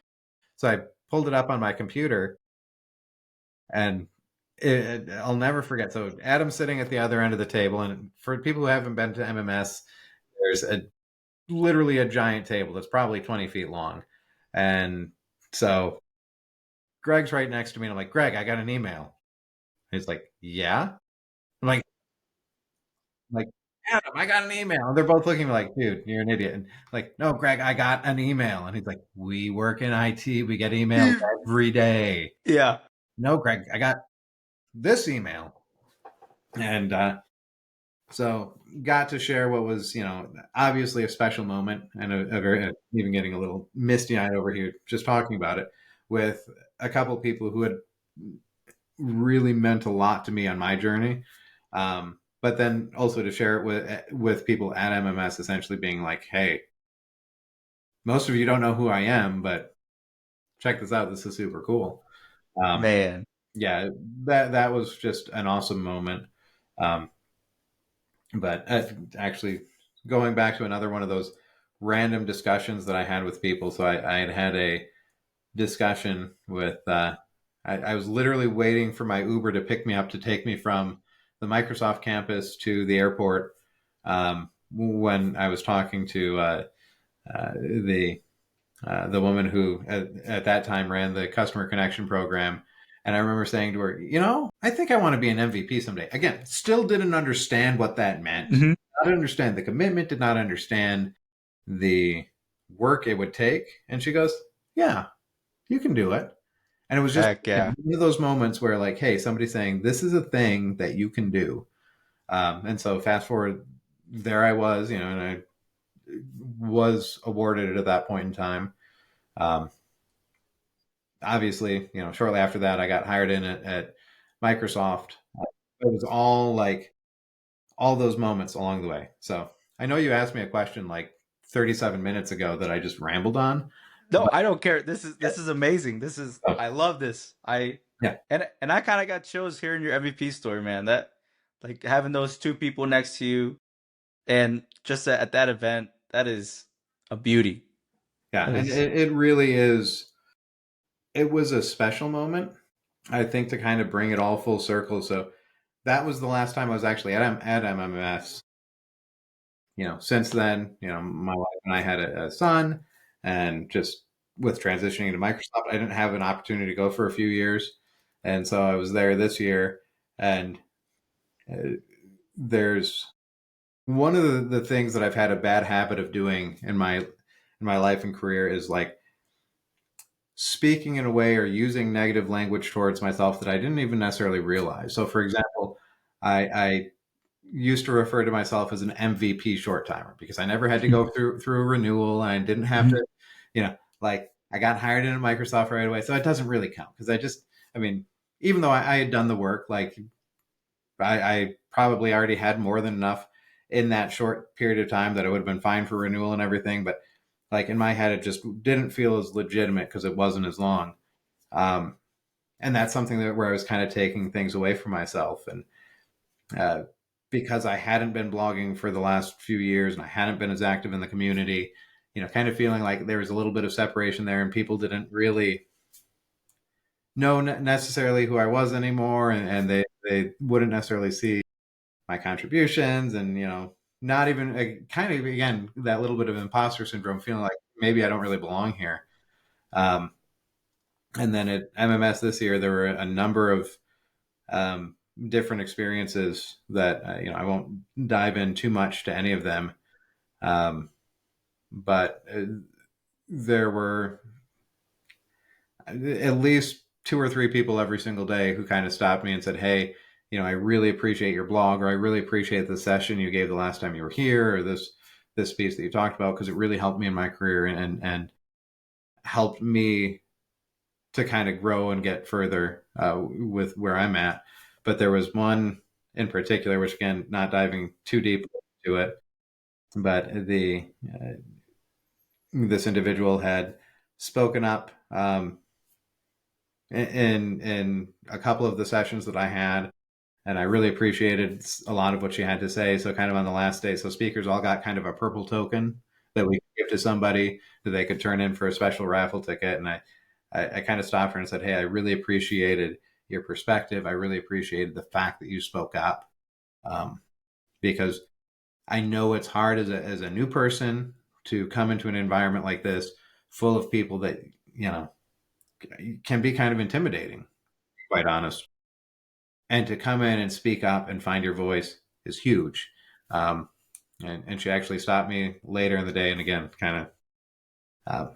So I pulled it up on my computer, and I'll never forget. So Adam's sitting at the other end of the table, and for people who haven't been to MMS, there's literally a giant table that's probably 20 feet long. And so Greg's right next to me, and I'm like, Greg, I got an email. He's like, yeah? I'm like, Adam, I got an email. And they're both looking at me like, dude, you're an idiot. And like, no, Greg, I got an email. And he's like, we work in IT. We get emails every day. Yeah. No, Greg, I got this email. And so got to share what was, obviously a special moment, and a very, even getting a little misty eyed over here just talking about it, with a couple of people who had really meant a lot to me on my journey. But then also to share it with people at MMS, essentially being like, hey, most of you don't know who I am, but check this out. This is super cool. Man. Yeah, that was just an awesome moment. But actually, going back to another one of those random discussions that I had with people. So I had a discussion with, I was literally waiting for my Uber to pick me up to take me from the Microsoft campus to the airport, when I was talking to the woman who at that time ran the customer connection program. And I remember saying to her, I think I want to be an MVP someday. Again, still didn't understand what that meant. Mm-hmm. Did not understand the commitment, did not understand the work it would take. And she goes, yeah, you can do it. And it was just Heck yeah. one of those moments where, like, hey, somebody's saying, this is a thing that you can do. And so fast forward, there I was, and I was awarded it at that point in time. Um, Obviously, shortly after that, I got hired in at Microsoft. It was all like all those moments along the way. So I know you asked me a question like 37 minutes ago that I just rambled on, No, but I don't care. This is amazing. This is oh, I love this. yeah, And I kind of got chills hearing your MVP story, man. That like having those two people next to you and just at that event, that is a beauty. yeah, That and is it really is. It was a special moment, I think, to kind of bring it all full circle. So that was the last time I was actually at MMS. Since then, my wife and I had a son, and just with transitioning to Microsoft, I didn't have an opportunity to go for a few years, and so I was there this year. And there's one of the things that I've had a bad habit of doing in my life and career is like speaking in a way or using negative language towards myself that I didn't even necessarily realize. So, for example, I used to refer to myself as an MVP short timer because I never had to go through a renewal. And I didn't have to, like I got hired in at Microsoft right away. So it doesn't really count because I mean, even though I had done the work, like I probably already had more than enough in that short period of time that it would have been fine for renewal and everything. But like in my head, it just didn't feel as legitimate because it wasn't as long. Um, and that's something where I was kind of taking things away from myself. And uh, because I hadn't been blogging for the last few years and I hadn't been as active in the community, kind of feeling like there was a little bit of separation there and people didn't really know necessarily who I was anymore. And they wouldn't necessarily see my contributions and, not even kind of, again, that little bit of imposter syndrome, feeling like maybe I don't really belong here. Um, and then at MMS this year, there were a number of different experiences that I won't dive in too much to any of them, but there were at least two or three people every single day who kind of stopped me and said, "Hey, I really appreciate your blog, or I really appreciate the session you gave the last time you were here, or this piece that you talked about because it really helped me in my career and helped me to kind of grow and get further with where I'm at." But there was one in particular, which again, not diving too deep into it, but this individual had spoken up in a couple of the sessions that I had, and I really appreciated a lot of what she had to say. So kind of on the last day, so speakers all got kind of a purple token that we could give to somebody that they could turn in for a special raffle ticket. And I kind of stopped her and said, "Hey, I really appreciated your perspective. I really appreciated the fact that you spoke up, because I know it's hard as a new person to come into an environment like this full of people that, can be kind of intimidating, quite honest. And to come in and speak up and find your voice is huge." And she actually stopped me later in the day. And again, kind of uh,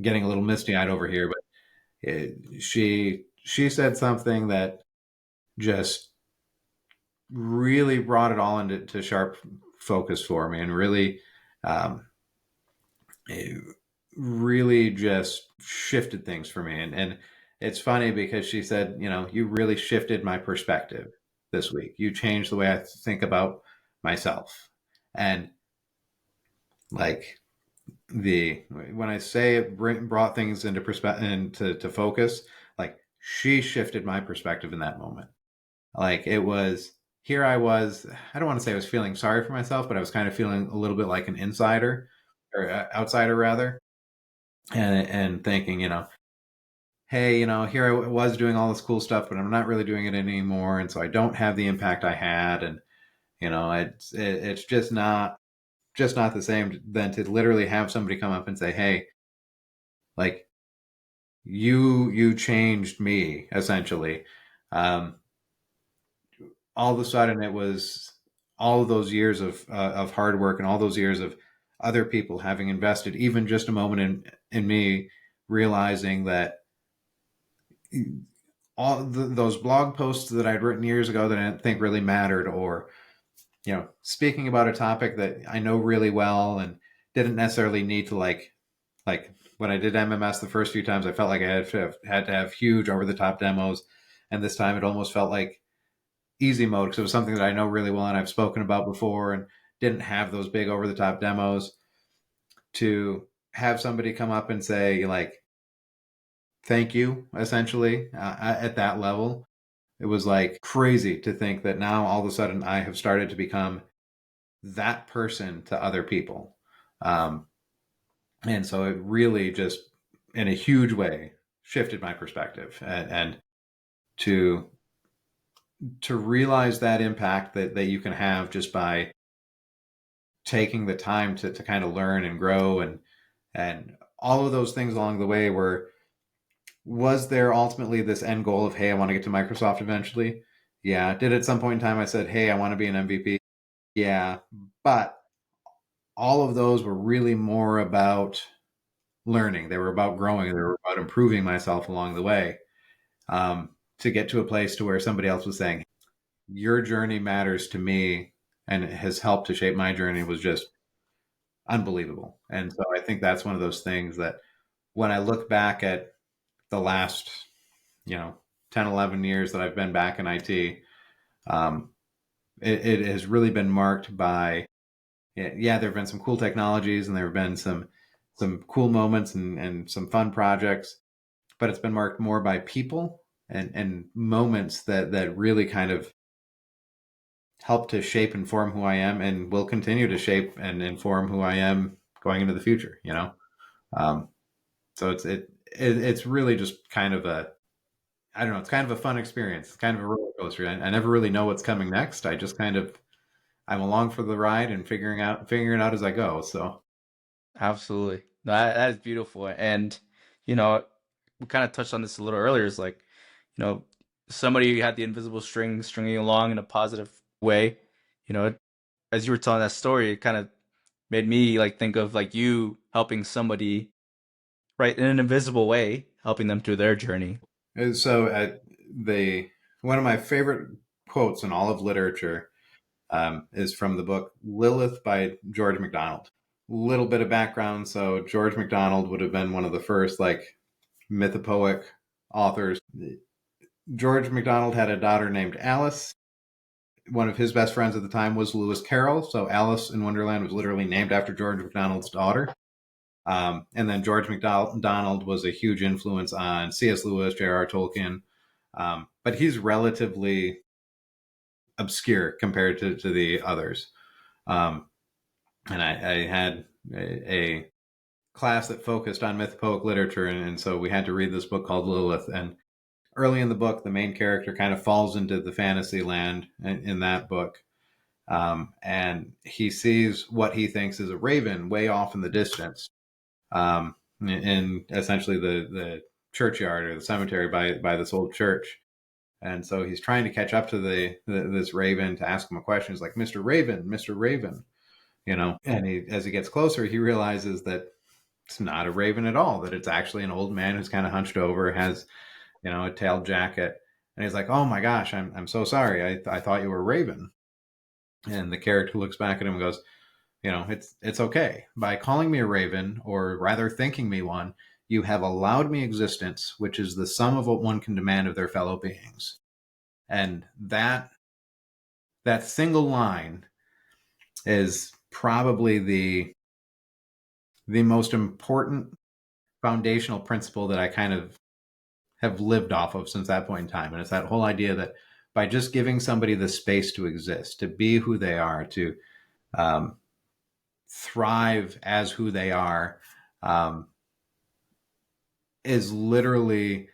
getting a little misty eyed over here, but she said something that just really brought it all into sharp focus for me, and really um, it really just shifted things for me. And it's funny because she said, "You really shifted my perspective this week. You changed the way I think about myself." And like when I say it brought things into perspective and to focus, like she shifted my perspective in that moment. Like it was, here I was, I don't want to say I was feeling sorry for myself, but I was kind of feeling a little bit like an insider, or outsider rather, and thinking, hey, here I was doing all this cool stuff, but I'm not really doing it anymore, and so I don't have the impact I had. And it's just not the same than to literally have somebody come up and say, "Hey, like you changed me," essentially. um, all of a sudden it was all of those years of hard work and all those years of other people having invested even just a moment in me, realizing that those blog posts that I'd written years ago that I didn't think really mattered, or speaking about a topic that I know really well and didn't necessarily need to like when I did MMS the first few times, I felt like I had to have huge over the top demos, and this time it almost felt like easy mode because it was something that I know really well and I've spoken about before, and didn't have those big over the top demos. To have somebody come up and say like thank you, essentially, at that level, it was like crazy to think that now all of a sudden I have started to become that person to other people. Um, and so it really just, in a huge way, shifted my perspective, and to realize that impact that you can have just by taking the time to kind of learn and grow, and all of those things along the way. Were Was there ultimately this end goal of, hey, I want to get to Microsoft eventually? Yeah. Did at some point in time I said, hey, I want to be an MVP? Yeah. But all of those were really more about learning. They were about growing. They were about improving myself along the way, to get to a place to where somebody else was saying, your journey matters to me and it has helped to shape my journey, was just unbelievable. And so I think that's one of those things that when I look back at the last, you know, 10, 11 years that I've been back in IT, um, it has really been marked by, yeah, there have been some cool technologies and there have been some cool moments and some fun projects, but it's been marked more by people and moments that really kind of help to shape and form who I am, and will continue to shape and inform who I am going into the future, you know? Um, so it's really just kind of a, I don't know, it's kind of a fun experience. It's kind of a roller coaster. I never really know what's coming next. I just kind of, I'm along for the ride and figuring it out as I go. So Absolutely. No, that is beautiful. And, you know, we kind of touched on this a little earlier. Is like, you know, somebody had the invisible string stringing along in a positive way. You know, as you were telling that story, it kind of made me like think of like you helping somebody, right, in an invisible way, helping them through their journey. so the one of my favorite quotes in all of literature, is from the book Lilith by George MacDonald. Little bit of background. So George MacDonald would have been one of the first like mythopoeic authors. George MacDonald had a daughter named Alice. One of his best friends at the time was Lewis Carroll. So Alice in Wonderland was literally named after George MacDonald's daughter. And then George MacDonald was a huge influence on C.S. Lewis, J.R.R. Tolkien. But he's relatively obscure compared to the others. Um, and I had a class that focused on mythopoeic literature, and so we had to read this book called Lilith. And early in the book, the main character kind of falls into the fantasy land in that book. And he sees what he thinks is a raven way off in the distance, in essentially the churchyard or the cemetery by this old church. And so he's trying to catch up to this raven to ask him a question. He's like, Mr. Raven, Mr. Raven, and as he gets closer, he realizes that it's not a raven at all, that it's actually an old man who's kind of hunched over, has, a tailed jacket. And he's like, oh my gosh, I'm so sorry. I thought you were a raven. And the character looks back at him and goes, it's okay. By calling me a raven, or rather thinking me one, you have allowed me existence, which is the sum of what one can demand of their fellow beings. And that single line is probably the most important foundational principle that I kind of have lived off of since that point in time. And it's that whole idea that by just giving somebody the space to exist, to be who they are, to um, thrive as who they are, um, is literally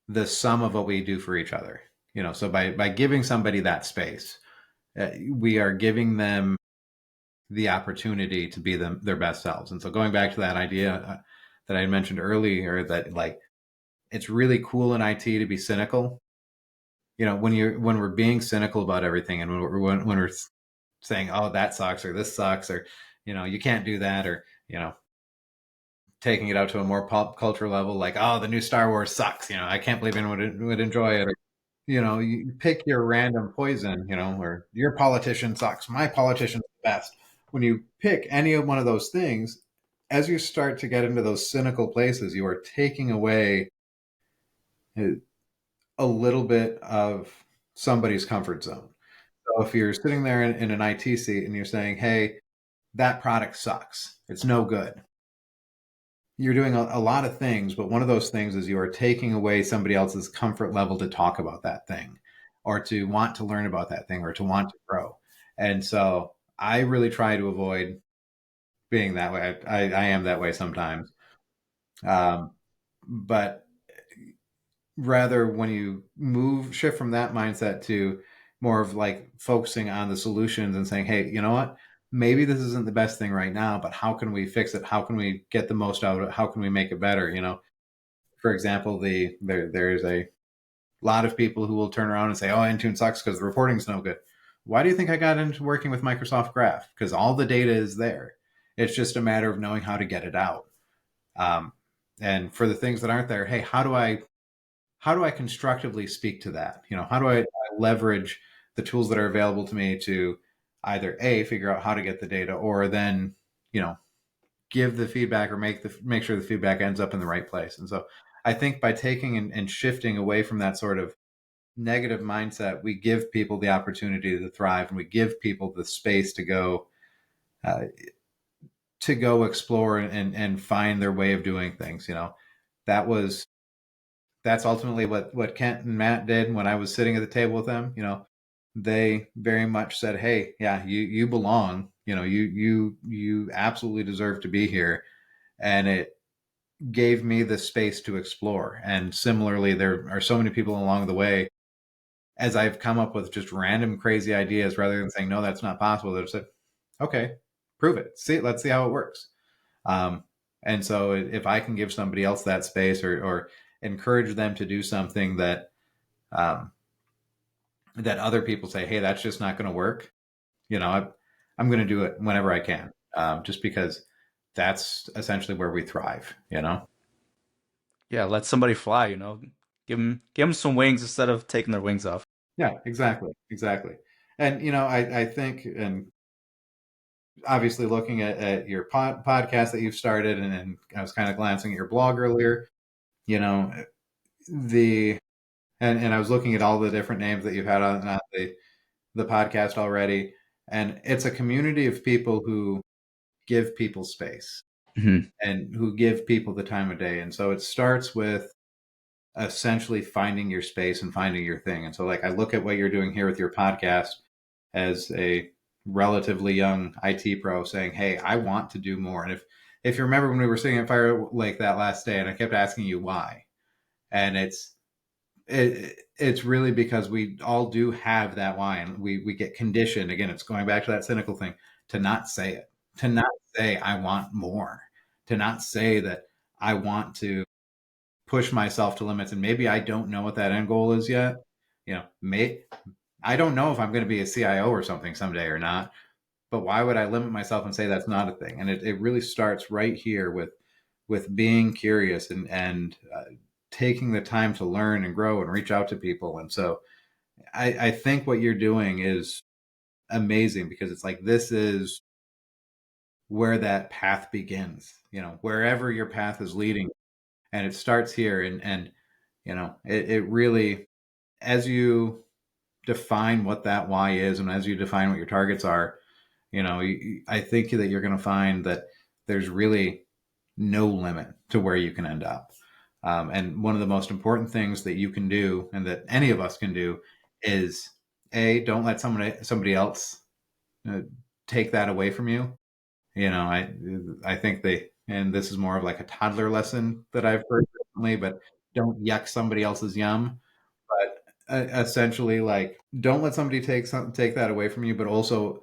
the sum of what we do for each other. So by giving somebody that space, we are giving them the opportunity to be their best selves. And so going back to that idea that I mentioned earlier, that like it's really cool in IT to be cynical. When we're being cynical about everything, and when we're saying, oh, that sucks or this sucks, or You can't do that. Or, taking it out to a more pop culture level, like, oh, the new Star Wars sucks. I can't believe anyone would enjoy it. Or, you pick your random poison, or your politician sucks. My politician's the best. When you pick any of one of those things, as you start to get into those cynical places, you are taking away a little bit of somebody's comfort zone. So if you're sitting there in an IT seat and you're saying, hey, that product sucks, it's no good, you're doing a lot of things, but one of those things is you are taking away somebody else's comfort level to talk about that thing or to want to learn about that thing or to want to grow. And so I really try to avoid being that way. I am that way sometimes. Um, but rather, when you shift from that mindset to more of like focusing on the solutions and saying, hey, you know what? Maybe this isn't the best thing right now, but how can we fix it? How can we get the most out of it? How can we make it better? For example, there's a lot of people who will turn around and say, "Oh, Intune sucks because the reporting's no good." Why do you think I got into working with Microsoft Graph? Because all the data is there. It's just a matter of knowing how to get it out. Um, and for the things that aren't there, hey, how do I constructively speak to that? How do I leverage the tools that are available to me to either a figure out how to get the data, or then you know give the feedback or make sure the feedback ends up in the right place. And so I think by taking and shifting away from that sort of negative mindset, we give people the opportunity to thrive, and we give people the space uh, to go explore and find their way of doing things. That was that's ultimately what Kent and Matt did when I was sitting at the table with them. They very much said, "Hey, yeah, you belong. You absolutely deserve to be here," and it gave me the space to explore. And similarly, there are so many people along the way, as I've come up with just random crazy ideas, rather than saying, no, that's not possible, they've said, okay, prove it. Let's see how it works. Um, and so if I can give somebody else that space, or encourage them to do something um, that other people say, hey, that's just not going to work, I'm going to do it whenever I can, just because that's essentially where we thrive. Yeah, let somebody fly, you know. Give them some wings instead of taking their wings off. Yeah, exactly, exactly. And I think, and obviously looking at your podcast that you've started, and I was kind of glancing at your blog earlier. You know, the and I was looking at all the different names that you've had on the podcast already, and it's a community of people who give people space Mhm. and who give people the time of day. And so it starts with essentially finding your space and finding your thing. And so, like, I look at what you're doing here with your podcast as a relatively young IT pro saying, hey, I want to do more. And if you remember when we were sitting at Fire Lake that last day, and I kept asking you why, and it's really because we all do have that why, and we get conditioned. Again, it's going back to that cynical thing, to not say it, to not say I want more, to not say that I want to push myself to limits. And maybe I don't know what that end goal is yet. I don't know if I'm going to be a CIO or something someday or not, but why would I limit myself and say that's not a thing? And it really starts right here with being curious and taking the time to learn and grow and reach out to people. And so I think what you're doing is amazing, because it's like, this is where that path begins, wherever your path is leading, and it starts here. And it really, as you define what that why is, and as you define what your targets are, I think that you're going to find that there's really no limit to where you can end up. And one of the most important things that you can do, and that any of us can do, is don't let somebody else uh, take that away from you. I think and this is more of like a toddler lesson that I've heard recently, but don't yuck somebody else's yum. But essentially, like, don't let somebody take that away from you. But also,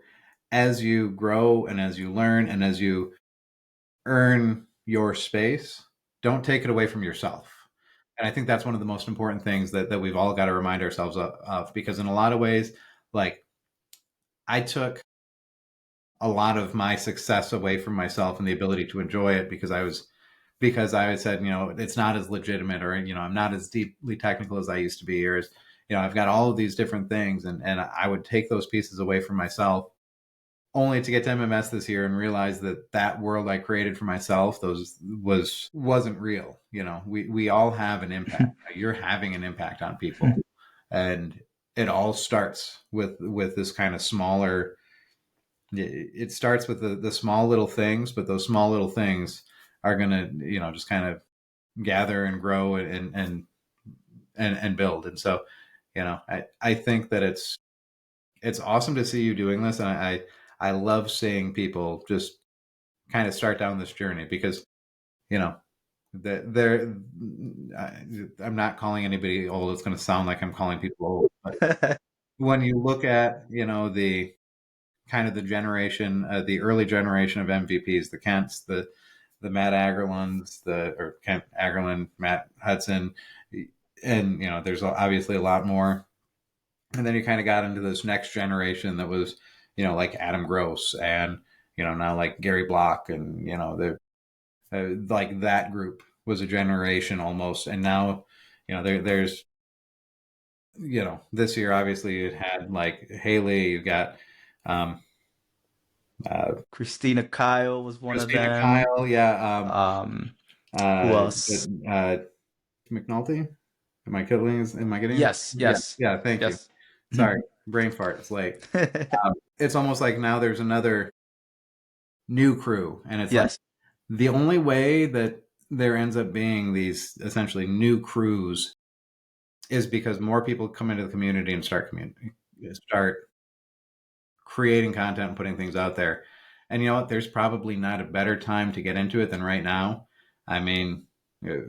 as you grow and as you learn and as you earn your space, don't take it away from yourself. And I think that's one of the most important things that we've all got to remind ourselves of, because in a lot of ways, like, I took a lot of my success away from myself and the ability to enjoy it because I said, it's not as legitimate, or, I'm not as deeply technical as I used to be, or as, I've got all of these different things. And I would take those pieces away from myself only to get to MMS this year and realize that that world I created for myself, wasn't real. We all have an impact. You're having an impact on people. And it all starts with this kind of smaller, it starts with the small little things, but those small little things are going to, just kind of gather and grow and build. And so, I think that it's awesome to see you doing this. And I love seeing people just kind of start down this journey because, you know, they're, I'm not calling anybody old. It's going to sound like I'm calling people old, but when you look at, the kind of the generation, the early generation of MVPs, the Kents, the Matt Agerlunds, or Kent Agerlund, Matt Hudson, and there's obviously a lot more. And then you kind of got into this next generation that was, like Adam Gross and now like Gary Block, and the like that group was a generation almost. And now there's this year obviously it had like Haley, you got um, Christina Kyle was one of Christina them. Kyle, yeah. Um, who Uh, else? McNulty. Am I getting it? Yes, Yeah, yes, yeah. Thank you. yes. Sorry, brain fart. It's late. It's almost like now there's another new crew, and it's like Yes. the only way that there ends up being these essentially new crews is because more people come into the community and start creating content and putting things out there. And you know what? There's probably not a better time to get into it than right now. I mean,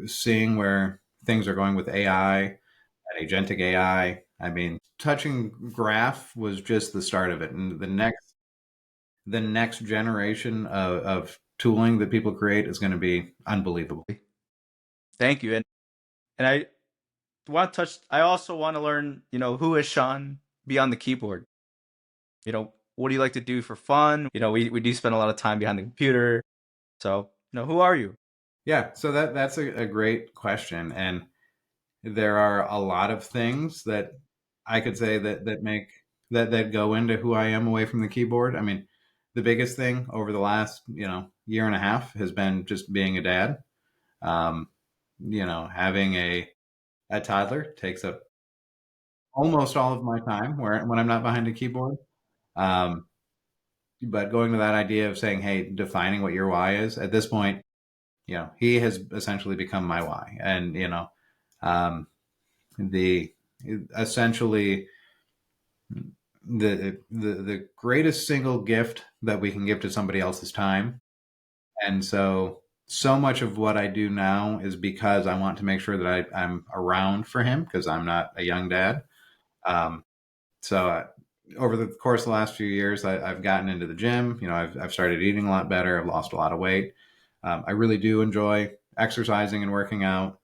seeing where things are going with AI and agentic AI. I mean, touching graph was just the start of it, and the next generation of tooling that people create is going to be unbelievable. Thank you. And I want to touch. I also want to learn. Who is Sean beyond the keyboard? What do you like to do for fun? We do spend a lot of time behind the computer. So, who are you? Yeah, so that's a great question, and there are a lot of things that I could say that go into who I am away from the keyboard. I mean, the biggest thing over the last year and a half has been just being a dad. Um, having a toddler takes up almost all of my time when I'm not behind a keyboard. Um, but going to that idea of saying, hey, defining what your why is at this point, he has essentially become my why, and um, the essentially the greatest single gift that we can give to somebody else is time. And so much of what I do now is because I want to make sure that I'm around for him because I'm not a young dad. Um, so over the course of the last few years, I've gotten into the gym. I've started eating a lot better. I've lost a lot of weight. I really do enjoy exercising and working out.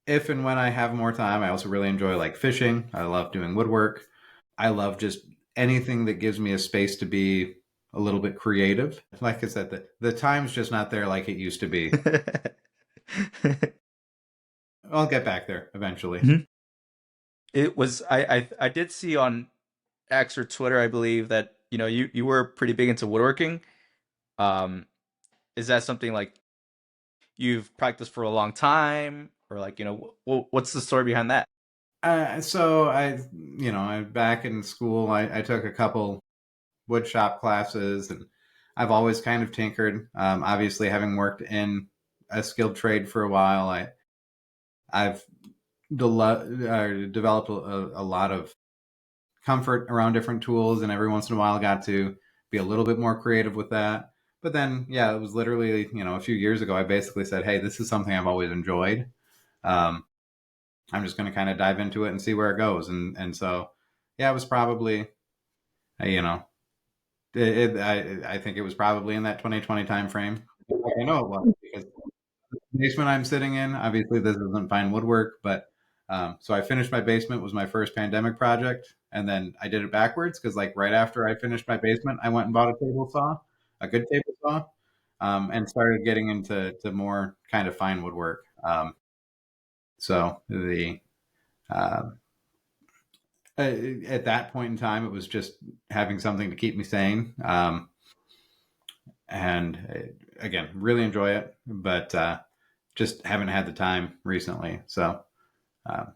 If and when I have more time, I also really enjoy like fishing. I love doing woodwork. I love just anything that gives me a space to be a little bit creative. Like I said, the time's just not there like it used to be. I'll get back there eventually. It was I did see on X or Twitter, I believe that you were pretty big into woodworking. Um, is that something like you've practiced for a long time, or like what's the story behind that? So back in school, I took a couple wood shop classes, and I've always kind of tinkered. Obviously, having worked in a skilled trade for a while, I've developed a lot of comfort around different tools, and every once in a while got to be a little bit more creative with that. But then, yeah, it was literally, a few years ago, I basically said, hey, this is something I've always enjoyed. Um, I'm just going to kind of dive into it and see where it goes. And so, yeah, it was probably, you know, I think it was probably in that 2020 time frame. I know it was because the basement I'm sitting in, obviously this isn't fine woodwork, but so I finished my basement, was my first pandemic project. And then I did it backwards because, like, right after I finished my basement, I went and bought a table saw, a good table saw, and started getting into more kind of fine woodwork. So the uh, at that point in time, it was just having something to keep me sane. And again, really enjoy it, but just haven't had the time recently. So, uh,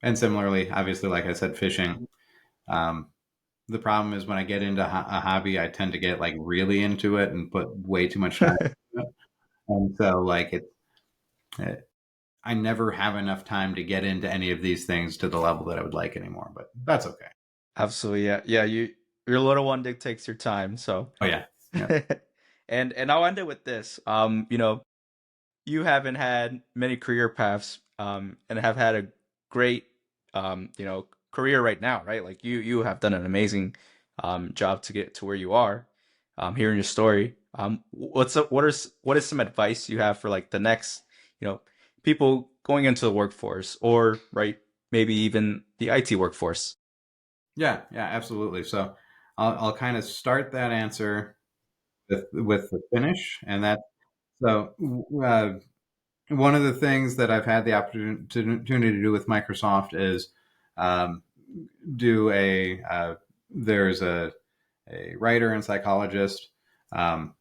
and similarly, obviously, like I said, fishing. Um, the problem is when I get into a hobby, I tend to get like really into it and put way too much time into it. And so, like, it I never have enough time to get into any of these things to the level that I would like anymore, but that's okay. Absolutely, yeah, yeah. Your little one dictates your time, so. Oh yeah. Yeah. And I'll end it with this. You haven't had many career paths, and have had a great, career right now, right? Like you have done an amazing, job to get to where you are. Hearing your story, what is some advice you have for like the next, you know, people going into the workforce, or right, maybe even the IT workforce? Yeah, yeah, absolutely. So I'll kind of start that answer with the finish, and that so one of the things that I've had the opportunity to do with Microsoft is um, do there's a writer and psychologist um,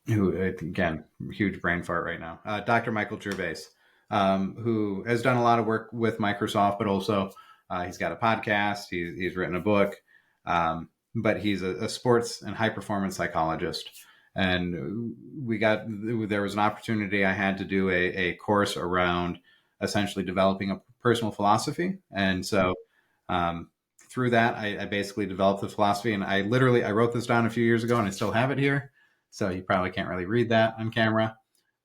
who again, huge brain fart right now, Dr. Michael Gervais, who has done a lot of work with Microsoft, but also he's got a podcast, he's written a book, but he's a sports and high performance psychologist. And there was an opportunity I had to do a course around essentially developing a personal philosophy. And so um, through that, I basically developed the philosophy, and I wrote this down a few years ago, and I still have it here. So you probably can't really read that on camera,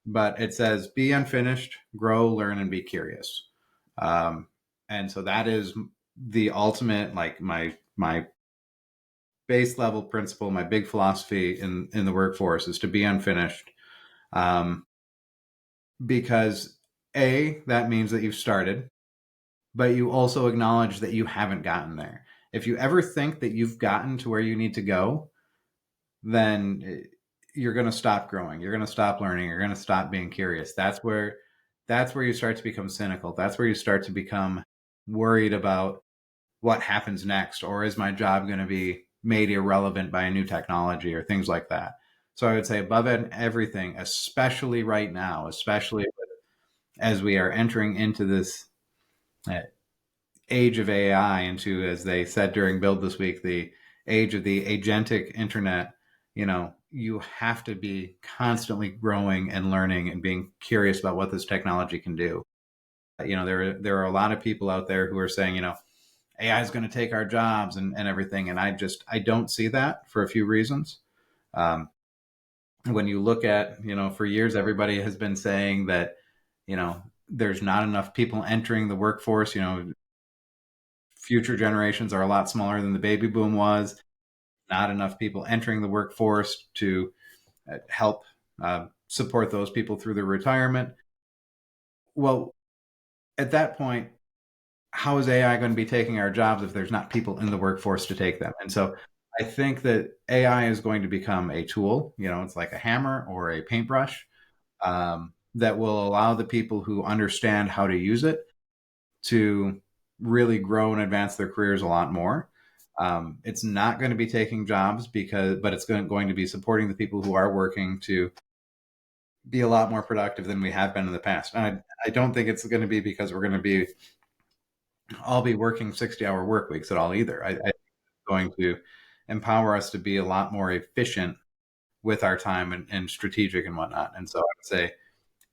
but it says, "Be unfinished, grow, learn, and be curious." Um, and so that is the ultimate, like my base level principle, my big philosophy in the workforce is to be unfinished, um, because that means that you've started, but you also acknowledge that you haven't gotten there. If you ever think that you've gotten to where you need to go, then you're going to stop growing. You're going to stop learning. You're going to stop being curious. That's where you start to become cynical. That's where you start to become worried about what happens next, or is my job going to be made irrelevant by a new technology or things like that. So I would say above everything, especially right now, especially as we are entering into this uh, age of AI, into, as they said during Build this week, the age of the agentic internet, you have to be constantly growing and learning and being curious about what this technology can do. There are a lot of people out there who are saying, AI is going to take our jobs and everything. And I don't see that for a few reasons. Um, when you look at, for years, everybody has been saying that, there's not enough people entering the workforce. Future generations are a lot smaller than the baby boom was. Not enough people entering the workforce to help support those people through their retirement. Well, at that point, how is AI going to be taking our jobs if there's not people in the workforce to take them? And so I think that AI is going to become a tool. It's like a hammer or a paintbrush, that will allow the people who understand how to use it to really grow and advance their careers a lot more. It's not going to be taking jobs but it's going to be supporting the people who are working to be a lot more productive than we have been in the past. And I don't think it's going to be because we're going to be all be working 60-hour work weeks at all either. I think it's going to empower us to be a lot more efficient with our time and strategic and whatnot. And so I would say,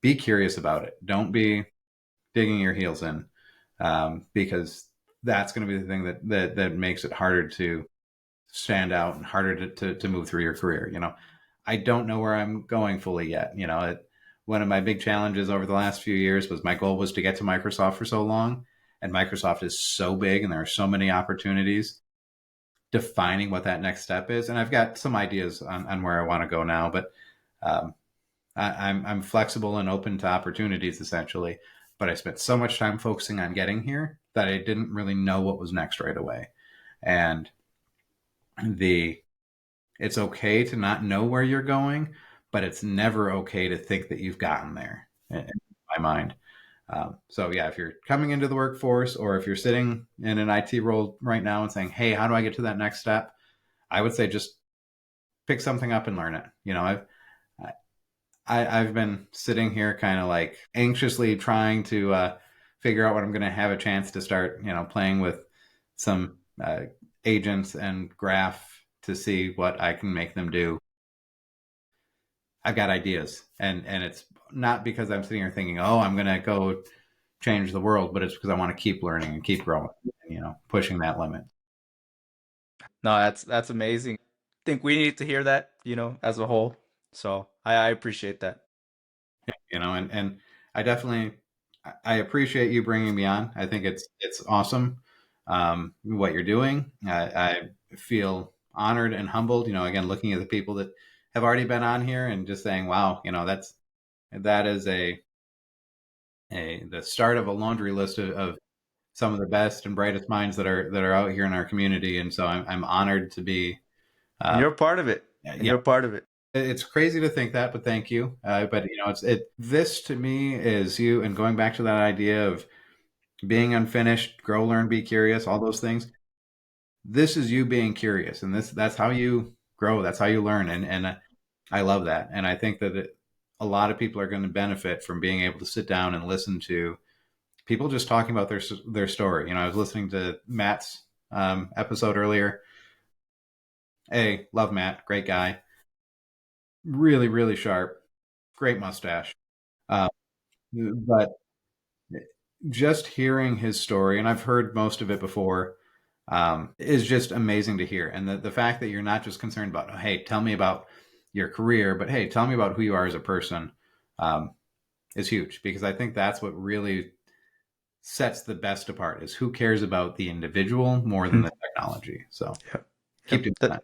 be curious about it. Don't be digging your heels in, because that's going to be the thing that makes it harder to stand out and harder to move through your career. I don't know where I'm going fully yet. One of my big challenges over the last few years was my goal was to get to Microsoft for so long, and Microsoft is so big and there are so many opportunities. Defining what that next step is, and I've got some ideas on where I want to go now, but um, I'm flexible and open to opportunities essentially. But I spent so much time focusing on getting here that I didn't really know what was next right away. And the it's okay to not know where you're going, but it's never okay to think that you've gotten there in my mind. So yeah, if you're coming into the workforce or if you're sitting in an IT role right now and saying, "Hey, how do I get to that next step?" I would say just pick something up and learn it. I've been sitting here kind of like anxiously trying to figure out when I'm going to have a chance to start, playing with some agents and graph to see what I can make them do. I've got ideas, and it's not because I'm sitting here thinking, oh, I'm going to go change the world, but it's because I want to keep learning and keep growing, pushing that limit. No, that's amazing. I think we need to hear that, as a whole. So I appreciate that. And I definitely I appreciate you bringing me on. I think it's awesome what you're doing. I feel honored and humbled. Again, looking at the people that have already been on here and just saying, wow, that is the start of a laundry list of some of the best and brightest minds that are out here in our community. And so I'm honored to be. And Uh, you're a part of it. And yeah, you're a part of it. it's crazy to think that, but thank you. But this to me is you, and going back to that idea of being unfinished, grow, learn, be curious, all those things. This is you being curious, and that's how you grow. That's how you learn, and I love that. And I think that a lot of people are going to benefit from being able to sit down and listen to people just talking about their story. I was listening to Matt's episode earlier. Hey, love Matt, great guy, really really sharp, great mustache. Uh, but just hearing his story, and I've heard most of it before, is just amazing to hear. And the fact that you're not just concerned about, oh, hey, tell me about your career, but hey, tell me about who you are as a person, um, is huge, because I think that's what really sets the best apart is who cares about the individual more than Hmm. the technology. So Yep. keep Yep. doing That that.